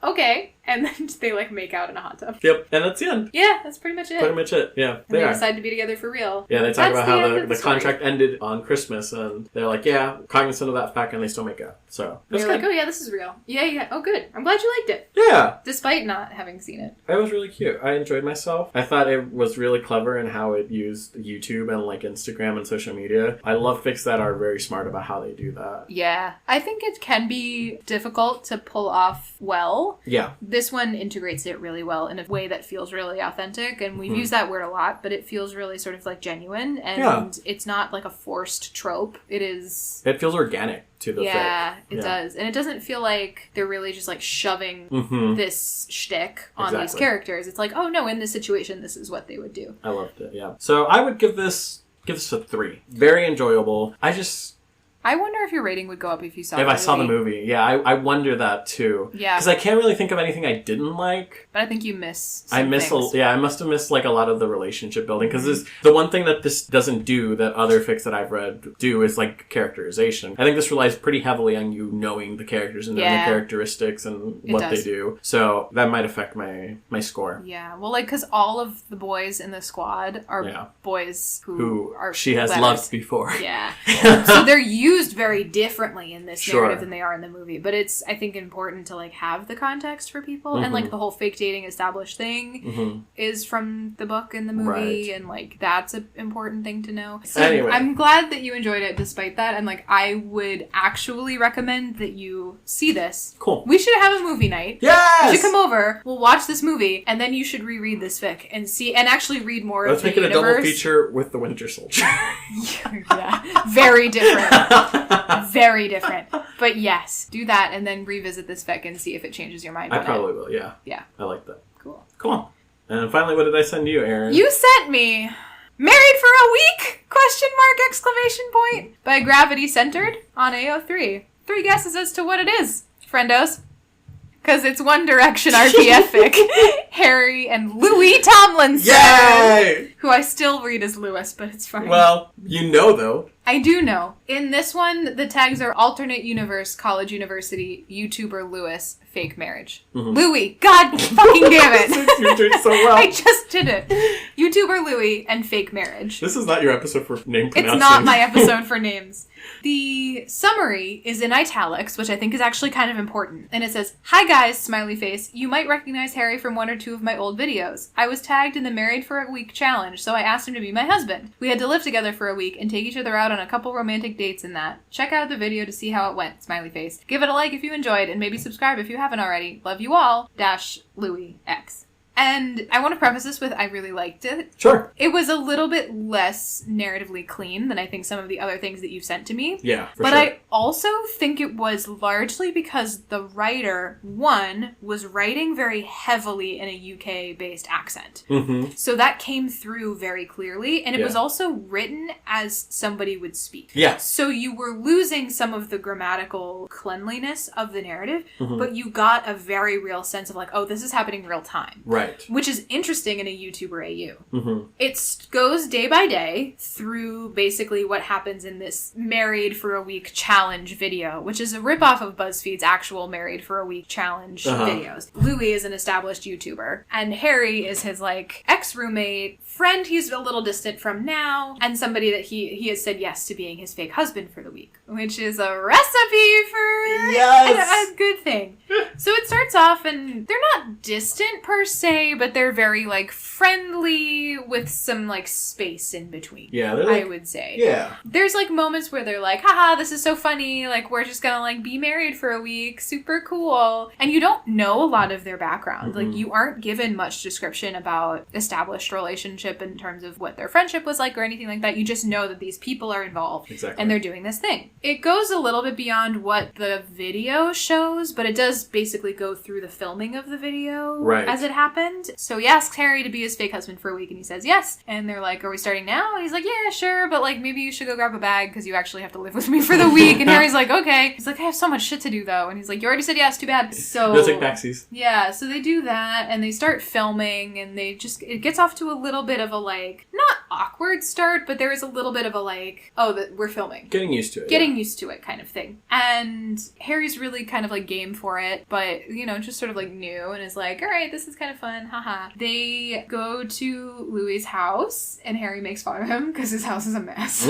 okay. And then they make out in a hot tub. Yep. And that's the end. Yeah, that's pretty much it. Pretty much it. Yeah. And they decide to be together for real. Yeah, they talk about how the story. contract ended on Christmas, and they're like, yeah, cognizant of that fact, and they still make out. So They're like, oh yeah, this is real. Yeah. Oh good. I'm glad you liked it. Yeah. Despite not having seen it. It was really cute. I enjoyed myself. I thought it was really clever in how it used YouTube and Instagram and social media. I love fics that are very smart about how they do that. Yeah. I think it can be difficult to pull off well. Yeah. This this one integrates it really well in a way that feels really authentic, and we've used that word a lot, but it feels really sort of like genuine, and it's not like a forced trope. It feels organic to the fic. It does. And it doesn't feel like they're really just like shoving this shtick on these characters. It's like, oh no, in this situation, this is what they would do. I loved it, yeah. So I would give this a 3. Very enjoyable. I wonder if your rating would go up if you saw the movie. If I saw the movie, yeah. I wonder that, too. Yeah. Because I can't really think of anything I didn't like. But I think you miss I must have missed, like, a lot of the relationship building. Because the one thing that this doesn't do that other fics that I've read do is, like, characterization. I think this relies pretty heavily on you knowing the characters and knowing the characteristics and what they do. So that might affect my score. Yeah. Well, like, because all of the boys in the squad are boys who are she has loved before. Yeah. So they're used very differently in this narrative than they are in the movie, but it's, I think, important to like have the context for people, and like the whole fake dating established thing is from the book and the movie, and like that's an important thing to know. So anyway. I'm glad that you enjoyed it despite that, and like I would actually recommend that you see this. Cool. We should have a movie night. Yes! You should come over, we'll watch this movie, and then you should reread this fic and see, and actually read more of the universe. Let's make it a double feature with the Winter Soldier. Yeah. Very different. Very different. But yes, do that and then revisit this fic and see if it changes your mind. I probably will, yeah. Yeah. I like that. Cool. And finally, what did I send you, Erin? You sent me Married for a Week? ? Exclamation point. By Gravity Centered on AO3. 3 guesses as to what it is, friendos. Because it's One Direction RPF fic. Harry and Louis Tomlinson. Yay! Who I still read as Lewis, but it's fine. Well, you know, though. I do know. In this one, the tags are alternate universe, college university, YouTuber Lewis, fake marriage. Louis! God fucking damn it! You're doing so well. I just did it. YouTuber Louis and fake marriage. This is not your episode for name pronouncing. It's not my episode for names. The summary is in italics, which I think is actually kind of important. And it says, "Hi guys, smiley face. You might recognize Harry from 1 or 2 of my old videos. I was tagged in the Married for a Week challenge, so I asked him to be my husband. We had to live together for a week and take each other out on a couple romantic dates and that. Check out the video to see how it went, smiley face. Give it a like if you enjoyed, and maybe subscribe if you haven't already. Love you all. Louis X." And I want to preface this with I really liked it. Sure. It was a little bit less narratively clean than I think some of the other things that you've sent to me. Yeah, for but sure. I also think it was largely because the writer, one, was writing very heavily in a UK-based accent. So that came through very clearly, and it was also written as somebody would speak. Yeah. So you were losing some of the grammatical cleanliness of the narrative, but you got a very real sense of like, oh, this is happening real time. Right. Which is interesting in a YouTuber AU. It goes day by day through basically what happens in this Married for a Week challenge video, which is a ripoff of BuzzFeed's actual Married for a Week challenge videos. Louis is an established YouTuber, and Harry is his, like, ex-roommate, friend he's a little distant from now, and somebody that he has said yes to being his fake husband for the week, which is a recipe for a good thing. So it starts off, and they're not distant per se, but they're very, like, friendly with some, like, space in between. Yeah, they're like, I would say. Yeah. There's, like, moments where they're like, haha, this is so funny, like, we're just gonna, like, be married for a week, super cool. And you don't know a lot of their background. Like, you aren't given much description about established relationship in terms of what their friendship was like or anything like that. You just know that these people are involved. Exactly. And they're doing this thing. It goes a little bit beyond what the video shows, but it does basically go through the filming of the video as it happened. So he asks Harry to be his fake husband for a week, and he says yes. And they're like, are we starting now? And he's like, yeah, sure, but like maybe you should go grab a bag because you actually have to live with me for the week. And Harry's like, okay. He's like, I have so much shit to do though. And he's like, you already said yes, too bad. So they'll take backsies. Yeah, so they do that, and they start filming, and it gets off to a little bit of a, like, not awkward start, but there is a little bit of a, like, oh, we're filming. Getting used to it. Getting used to it kind of thing. And Harry's really kind of, like, game for it, but, you know, just sort of, like, new, and is like, all right, this is kind of fun. fun, haha. They go to Louis's house, and Harry makes fun of him because his house is a mess.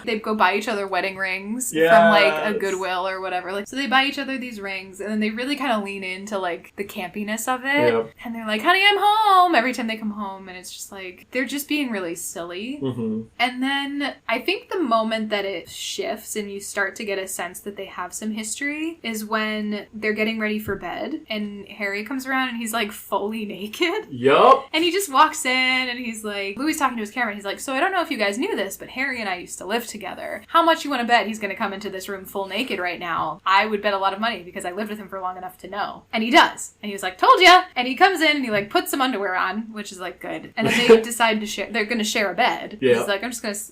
They go buy each other wedding rings from, like, a Goodwill or whatever. Like, so they buy each other these rings, and then they really kind of lean into, like, the campiness of it. Yep. And they're like, honey, I'm home, every time they come home, and it's just like, they're just being really silly. Mm-hmm. And then I think the moment that it shifts and you start to get a sense that they have some history is when they're getting ready for bed, and Harry comes around and he's like fully naked. Yup. And he just walks in and he's like, Louis talking to his camera, and he's like, so I don't know if you guys knew this, but Harry and I used to live together. How much you want to bet he's going to come into this room full naked right now? I would bet a lot of money because I lived with him for long enough to know. And he does. And he was like, told ya. And he comes in and he like puts some underwear on, which is like good. And then they decide to share, they're going to share a bed. Yeah. He's like,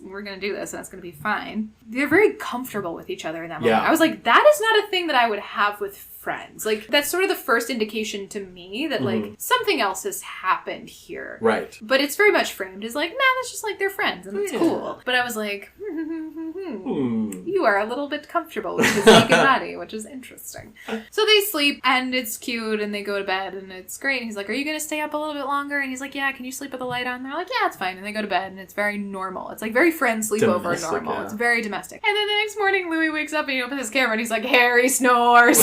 we're going to do this and it's going to be fine. They're very comfortable with each other in that moment. I was like, that is not a thing that I would have with friends. Like, that's sort of the first indication to me that, like, something else has happened here. Right. But it's very much framed as, like, nah, that's just, like, they're friends, and it's cool. But I was like, you are a little bit comfortable with his naked body, which is interesting. So they sleep, and it's cute, and they go to bed, and it's great. And he's like, are you going to stay up a little bit longer? And he's like, yeah, can you sleep with the light on? And they're like, yeah, it's fine. And they go to bed, and it's very normal. It's, like, very friend sleepover domestic, normal. Yeah. It's very domestic. And then the next morning, Louis wakes up, and he opens his camera, and he's like, Harry snores.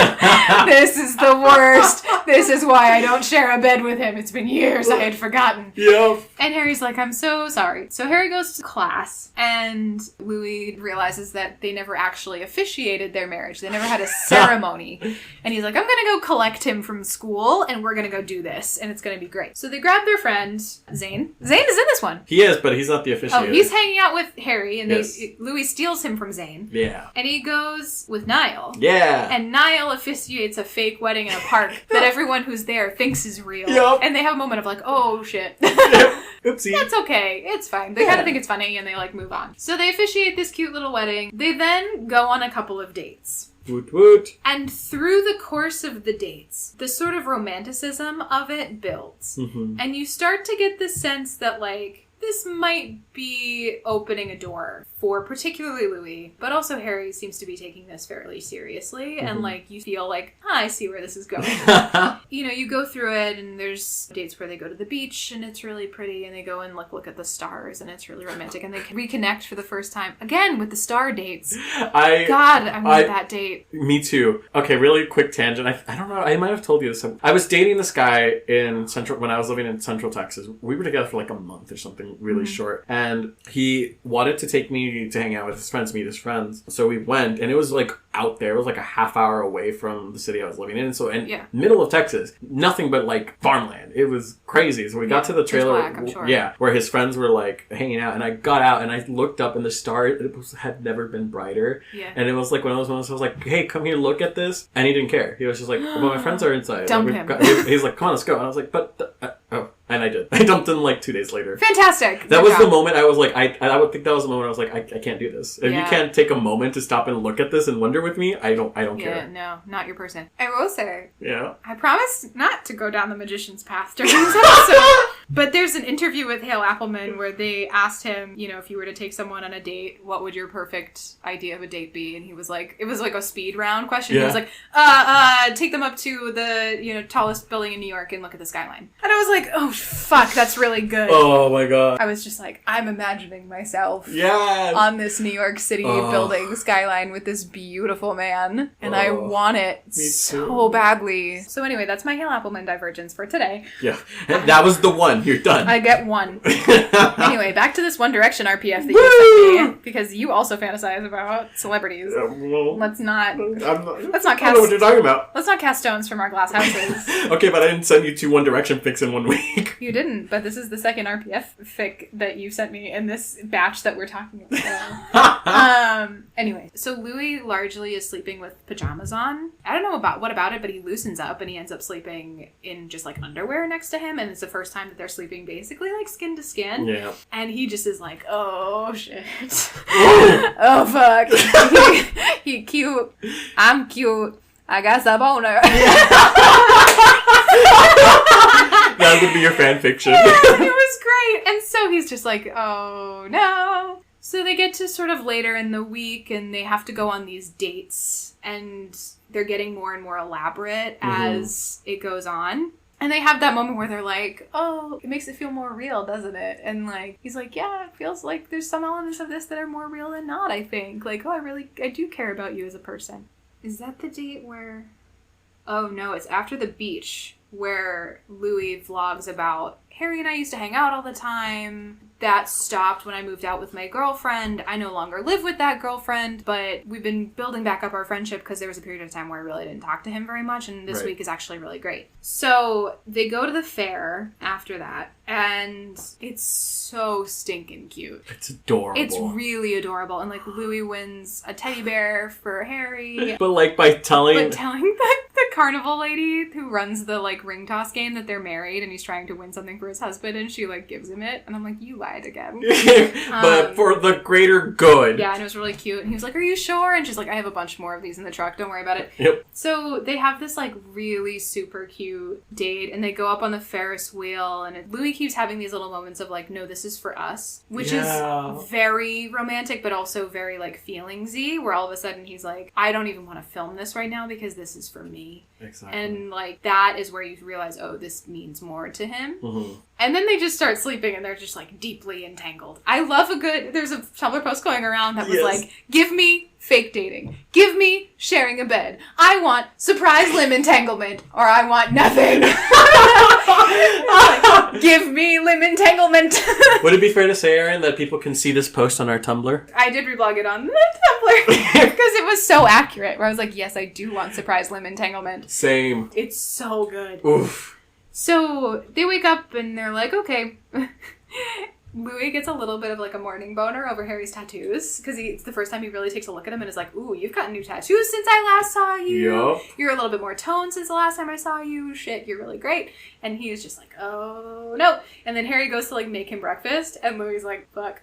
This is the worst. This is why I don't share a bed with him. It's been years. I had forgotten. Yep. And Harry's like, I'm so sorry. So Harry goes to class, and Louis realizes that they never actually officiated their marriage. They never had a ceremony. And he's like, I'm going to go collect him from school, and we're going to go do this, and it's going to be great. So they grab their friend, Zane. Zane is in this one. He is, but he's not the officiator. Oh, he's hanging out with Harry, and Louis steals him from Zane. Yeah. And he goes with Niall. Yeah. And Niall officiates a fake wedding in a park that everyone who's there thinks is real. Yep. And they have a moment of like, oh shit. Oopsie. That's okay. It's fine. They kind of think it's funny and they like move on. So they officiate this cute little wedding. They then go on a couple of dates. Woot woot. And through the course of the dates, the sort of romanticism of it builds. Mm-hmm. And you start to get the sense that like, this might be opening a door for particularly Louis, but also Harry seems to be taking this fairly seriously, and like you feel like, I see where this is going. You know, you go through it, and there's dates where they go to the beach, and it's really pretty, and they go and look at the stars, and it's really romantic, and they reconnect for the first time again with the star dates. I want that date. Me too. Okay, really quick tangent. I don't know. I might have told you this. I was dating this guy when I was living in Central Texas. We were together for like a month or something. Really short, and he wanted to take me to hang out with his friends, meet his friends. So we went, and it was like out there. It was like a half hour away from the city I was living in. So middle of Texas, nothing but like farmland. It was crazy. So we got to the trailer, I'm sure. Where his friends were like hanging out, and I got out and I looked up, and the star had never been brighter. Yeah. And it was like one of those moments I was like, "Hey, come here, look at this," and he didn't care. He was just like, "Well, my friends are inside." Dump him. He's like, "Come on, let's go," and I was like, "But oh." And I did. I dumped him like 2 days later. Fantastic. That was the moment I was like, I would think that was the moment I was like, I can't do this. If you can't take a moment to stop and look at this and wonder with me, I don't care. Yeah, no, not your person. I will say. Yeah. I promise not to go down the magician's path during this episode. But there's an interview with Hale Appleman where they asked him, you know, if you were to take someone on a date, what would your perfect idea of a date be? And he was like, it was like a speed round question. Yeah. He was like, take them up to the, you know, tallest building in New York and look at the skyline. And I was like, oh, fuck, that's really good. Oh my god. I was just like, I'm imagining myself yes. on this New York City building skyline with this beautiful man. And I want it so badly. So anyway, that's my Hale Appleman divergence for today. Yeah. That was the one. You're done. I get one. Anyway, back to this One Direction RPF that you sent me, because you also fantasize about celebrities. Let's not cast. I don't know what you're talking about. Let's not cast stones from our glass houses. Okay, but I didn't send you 2 One Direction fics in 1 week. You didn't, but this is the second RPF fic that you sent me in this batch that we're talking about. Anyway, so Louis largely is sleeping with pajamas on. I don't know what about it, but he loosens up and he ends up sleeping in just like underwear next to him, and it's the first time that they're sleeping basically like skin to skin. Yeah. And he just is like, oh shit. Oh fuck. He cute. I'm cute. I got some boner. That would be your fan fiction. Yeah, it was great. And so he's just like, oh no. So they get to sort of later in the week and they have to go on these dates, and they're getting more and more elaborate as it goes on. And they have that moment where they're like, oh, it makes it feel more real, doesn't it? And, like, he's like, yeah, it feels like there's some elements of this that are more real than not, I think. Like, oh, I do care about you as a person. Is that the date where... Oh, no, it's after the beach where Louis vlogs about, Harry and I used to hang out all the time. That stopped when I moved out with my girlfriend. I no longer live with that girlfriend, but we've been building back up our friendship because there was a period of time where I really didn't talk to him very much, and this week is actually really great. So they go to the fair after that, and it's so stinking cute. It's adorable. It's really adorable, and like Louis wins a teddy bear for Harry. But like by telling the carnival lady who runs the like ring toss game that they're married and he's trying to win something for his husband, and she like gives him it, and I'm like, you lied again. But for the greater good. Yeah, and it was really cute, and he was like, are you sure? And she's like, I have a bunch more of these in the truck, don't worry about it. Yep. So they have this like really super cute date, and they go up on the Ferris wheel, and Louis keeps having these little moments of like, no, this is for us, which is very romantic but also very like feelingsy, where all of a sudden he's like, I don't even want to film this right now because this is for me. Exactly. And like that is where you realize, oh, this means more to him. Mm-hmm. And then they just start sleeping, and they're just like deeply entangled. I love there's a Tumblr post going around that was like, give me fake dating, give me sharing a bed, I want surprise limb entanglement, or I want nothing. Like, give me limb entanglement. Would it be fair to say, Aaron, that people can see this post on our Tumblr? I did reblog it on the Tumblr because it was so accurate, where I was like, yes, I do want surprise limb entanglement. Same. It's so good. Oof. So they wake up and they're like, okay. Louis gets a little bit of like a morning boner over Harry's tattoos because it's the first time he really takes a look at him and is like, ooh, you've gotten new tattoos since I last saw you. Yep. You're a little bit more toned since the last time I saw you. Shit, you're really great. And he is just like, oh no. And then Harry goes to like make him breakfast, and Louis is like, fuck.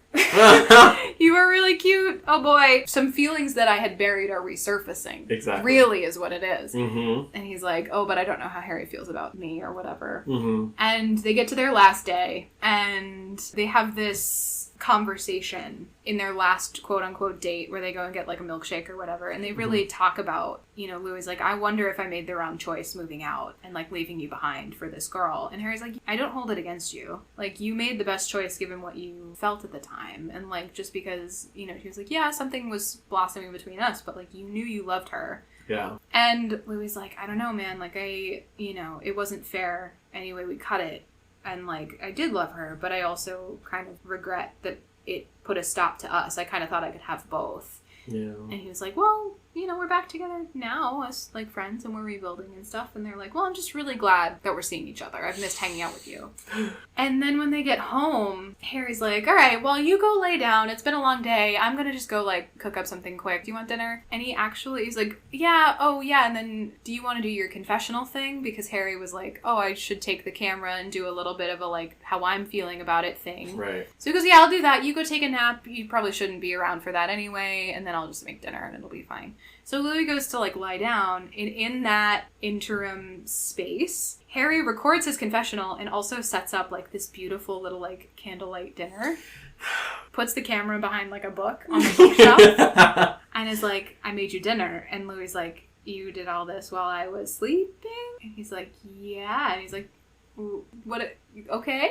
You are really cute. Oh boy. Some feelings that I had buried are resurfacing. Exactly. Really is what it is. Mm-hmm. And he's like, oh, but I don't know how Harry feels about me or whatever. Mm-hmm. And they get to their last day, and they have this conversation in their last quote-unquote date where they go and get like a milkshake or whatever, and they really talk about, you know, Louis like, I wonder if I made the wrong choice moving out and like leaving you behind for this girl. And Harry's like, I don't hold it against you. Like, you made the best choice given what you felt at the time, and like just because, you know, he was like, yeah, something was blossoming between us, but like you knew you loved her. Yeah. And Louis like, I don't know, man, like it wasn't fair anyway we cut it. And, like, I did love her, but I also kind of regret that it put a stop to us. I kind of thought I could have both. Yeah. And he was like, well, you know, we're back together now as, like, friends, and we're rebuilding and stuff. And they're like, well, I'm just really glad that we're seeing each other. I've missed hanging out with you. And then when they get home, Harry's like, all right, well, you go lay down. It's been a long day. I'm going to just go, like, cook up something quick. Do you want dinner? And he's like, yeah, oh, yeah. And then do you want to do your confessional thing? Because Harry was like, oh, I should take the camera and do a little bit of a, like, how I'm feeling about it thing. Right. So he goes, yeah, I'll do that. You go take a nap. You probably shouldn't be around for that anyway. And then I'll just make dinner and it'll be fine. So Louis goes to, like, lie down, and in that interim space, Harry records his confessional and also sets up, like, this beautiful little, like, candlelight dinner, puts the camera behind, like, a book on the bookshelf, and is like, I made you dinner. And Louis is like, you did all this while I was sleeping? And he's like, yeah. And he's like, what, okay?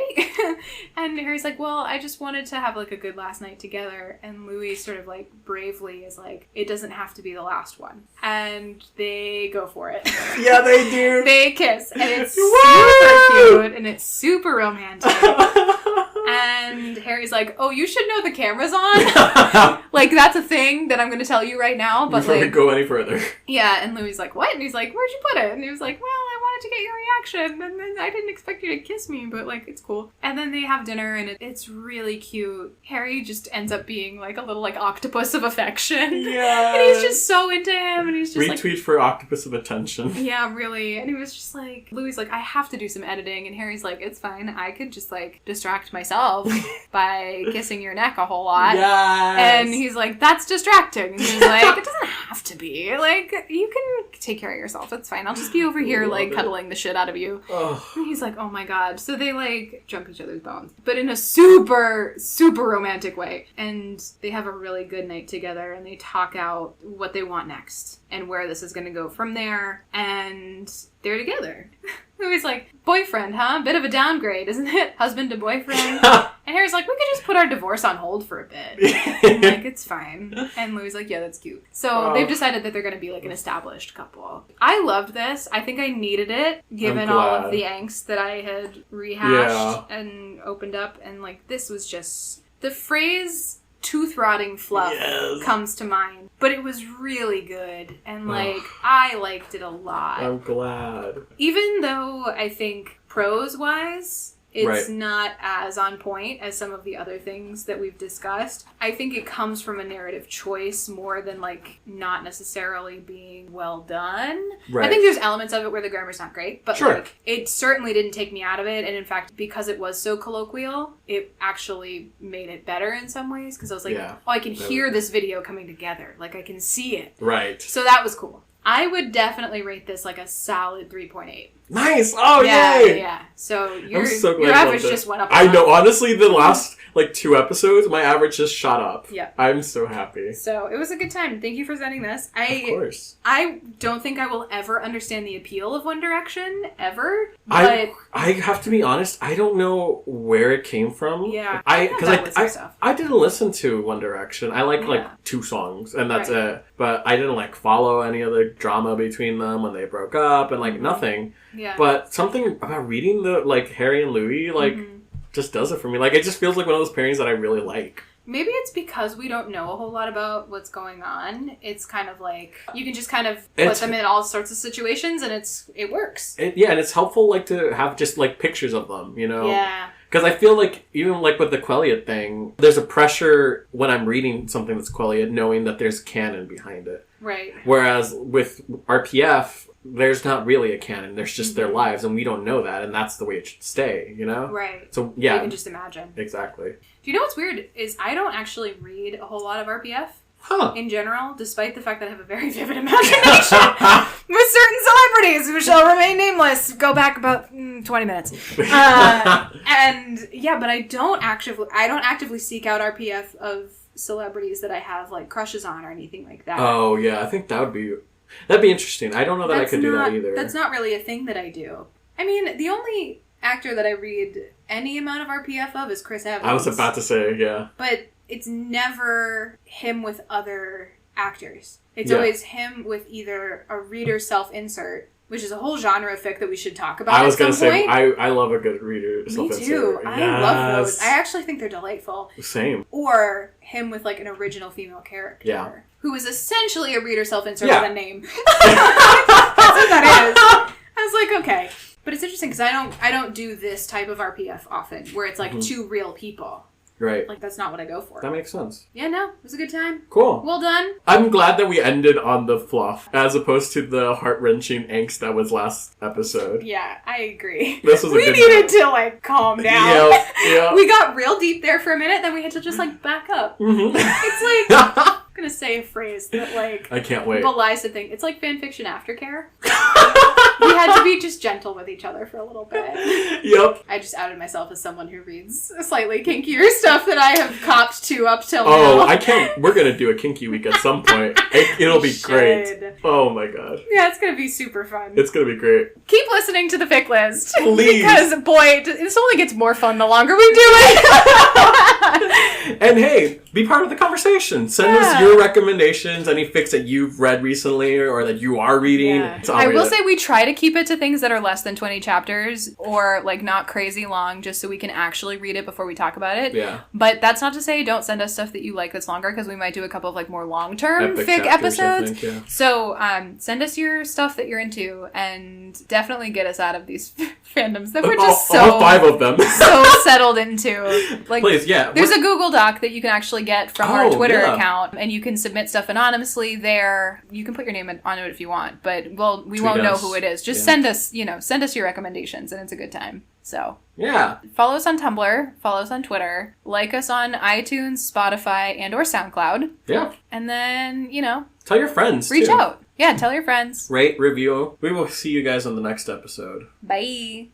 And Harry's like, well, I just wanted to have like a good last night together. And Louis sort of like bravely is like, it doesn't have to be the last one. And they go for it. Yeah, they do. They kiss, and it's super cute and it's super romantic. And Harry's like, oh, you should know the camera's on. Like, that's a thing that I'm going to tell you right now. But before we go any further. Yeah, and Louis is like, what? And he's like, where'd you put it? And he was like, well, I wanted to get your reaction, and then I didn't expect you to kiss me, but like, it's cool. And then they have dinner, and it's really cute. Harry just ends up being like a little like octopus of affection. Yeah. And he's just so into him, and he's just retweet for octopus of attention. Yeah, really. And he was just like, Louis like, I have to do some editing, and Harry's like, it's fine. I could just like distract myself by kissing your neck a whole lot. Yes. And he's like, that's distracting. And he's like, it doesn't have to be. Like, you can take care of yourself. It's fine. I'll just be over here like cuddling the shit out of you. Oh. And he's like, oh my god. So they like jump each other's bones, but in a super, super romantic way. And they have a really good night together, and they talk out what they want next and where this is going to go from there. And they're together. Louis like, boyfriend, huh? Bit of a downgrade, isn't it? Husband to boyfriend. And Harry's like, we could just put our divorce on hold for a bit. I'm like, it's fine. And Louis like, yeah, that's cute. So they've decided that they're going to be like an established couple. I loved this. I think I needed it, given all of the angst that I had rehashed and opened up. And like, this was just... The phrase tooth-rotting fluff comes to mind. But it was really good. And like, I liked it a lot. I'm glad. Even though I think prose-wise... It's not as on point as some of the other things that we've discussed. I think it comes from a narrative choice more than, like, not necessarily being well done. Right. I think there's elements of it where the grammar's not great, but, like, it certainly didn't take me out of it. And, in fact, because it was so colloquial, it actually made it better in some ways. Because I was like, I can hear this video coming together. Like, I can see it. Right. So that was cool. I would definitely rate this like a solid 3.8. Nice! Oh, yay! Yeah. So your glad average just went up. I know. Honestly, the last like 2 episodes, my average just shot up. Yeah. I'm so happy. So it was a good time. Thank you for sending this. Of course. I don't think I will ever understand the appeal of One Direction, ever. But I have to be honest, I don't know where it came from. Yeah. Because I didn't listen to One Direction. I like 2 songs, and that's it. But I didn't like follow any of the drama between them when they broke up, and like nothing. Yeah. But something about reading the like Harry and Louis just does it for me. Like it just feels like one of those pairings that I really like. Maybe it's because we don't know a whole lot about what's going on. It's kind of like, you can just kind of put them in all sorts of situations and it works. And it's helpful like to have just like pictures of them, you know? Yeah. Because I feel like, even like with the Quelliot thing, there's a pressure when I'm reading something that's Quelliot knowing that there's canon behind it. Right. Whereas with RPF, there's not really a canon. There's just their lives, and we don't know that, and that's the way it should stay, you know? Right. So, yeah. You can just imagine. Exactly. Do you know what's weird? Is I don't actually read a whole lot of RPF in general, despite the fact that I have a very vivid imagination with certain celebrities who shall remain nameless. Go back about 20 minutes. And, yeah, but I don't actively seek out RPF of celebrities that I have, like, crushes on or anything like that. Oh, yeah. I think that'd be interesting. I don't know that I could do that either. That's not really a thing that I do. I mean, the only actor that I read any amount of RPF of is Chris Evans. I was about to say, yeah. But it's never him with other actors. It's always him with either a reader self-insert, which is a whole genre of fic that we should talk about. I was going to say, I love a good reader self-insert. Me too. Yes. I love those. I actually think they're delightful. Same. Or him with like an original female character. Yeah. Who is essentially a reader self-insert with a name. That's what that is. I was like, okay. But it's interesting because I don't do this type of RPF often, where it's like 2 real people. Right. Like, that's not what I go for. That makes sense. Yeah, no. It was a good time. Cool. Well done. I'm glad that we ended on the fluff, as opposed to the heart-wrenching angst that was last episode. Yeah, I agree. This was we needed to, like, calm down. Yeah. We got real deep there for a minute, then we had to just, like, back up. Mm-hmm. It's like... I'm going to say a phrase that, like... I can't wait. Belies the thing. It's like fanfiction aftercare. We had to be just gentle with each other for a little bit. Yep. I just outed myself as someone who reads slightly kinkier stuff that I have copped to up till now. Oh, I can't... We're going to do a kinky week at some point. It'll be great. Oh my god. Yeah, it's going to be super fun. It's going to be great. Keep listening to the fic list. Please. Because, boy, this only gets more fun the longer we do it. And hey, be part of the conversation. Send us your recommendations, any fics that you've read recently or that you are reading. Yeah. I will say we try to keep it to things that are less than 20 chapters or like not crazy long, just so we can actually read it before we talk about it. Yeah. But that's not to say don't send us stuff that you like that's longer, because we might do a couple of like more long-term fic episodes. So send us your stuff that you're into and definitely get us out of these fandoms that we're just all 5 of them so settled into. Like, please, there's a Google Doc that you can actually get from our Twitter account, and you can submit stuff anonymously there. You can put your name on it if you want, but we won't know who it is. Just send us your recommendations, and it's a good time. So follow us on Tumblr, follow us on Twitter, like us on iTunes, Spotify, and or SoundCloud. Yeah, and then tell your friends. Reach out. Yeah, tell your friends. Rate, review. We will see you guys on the next episode. Bye.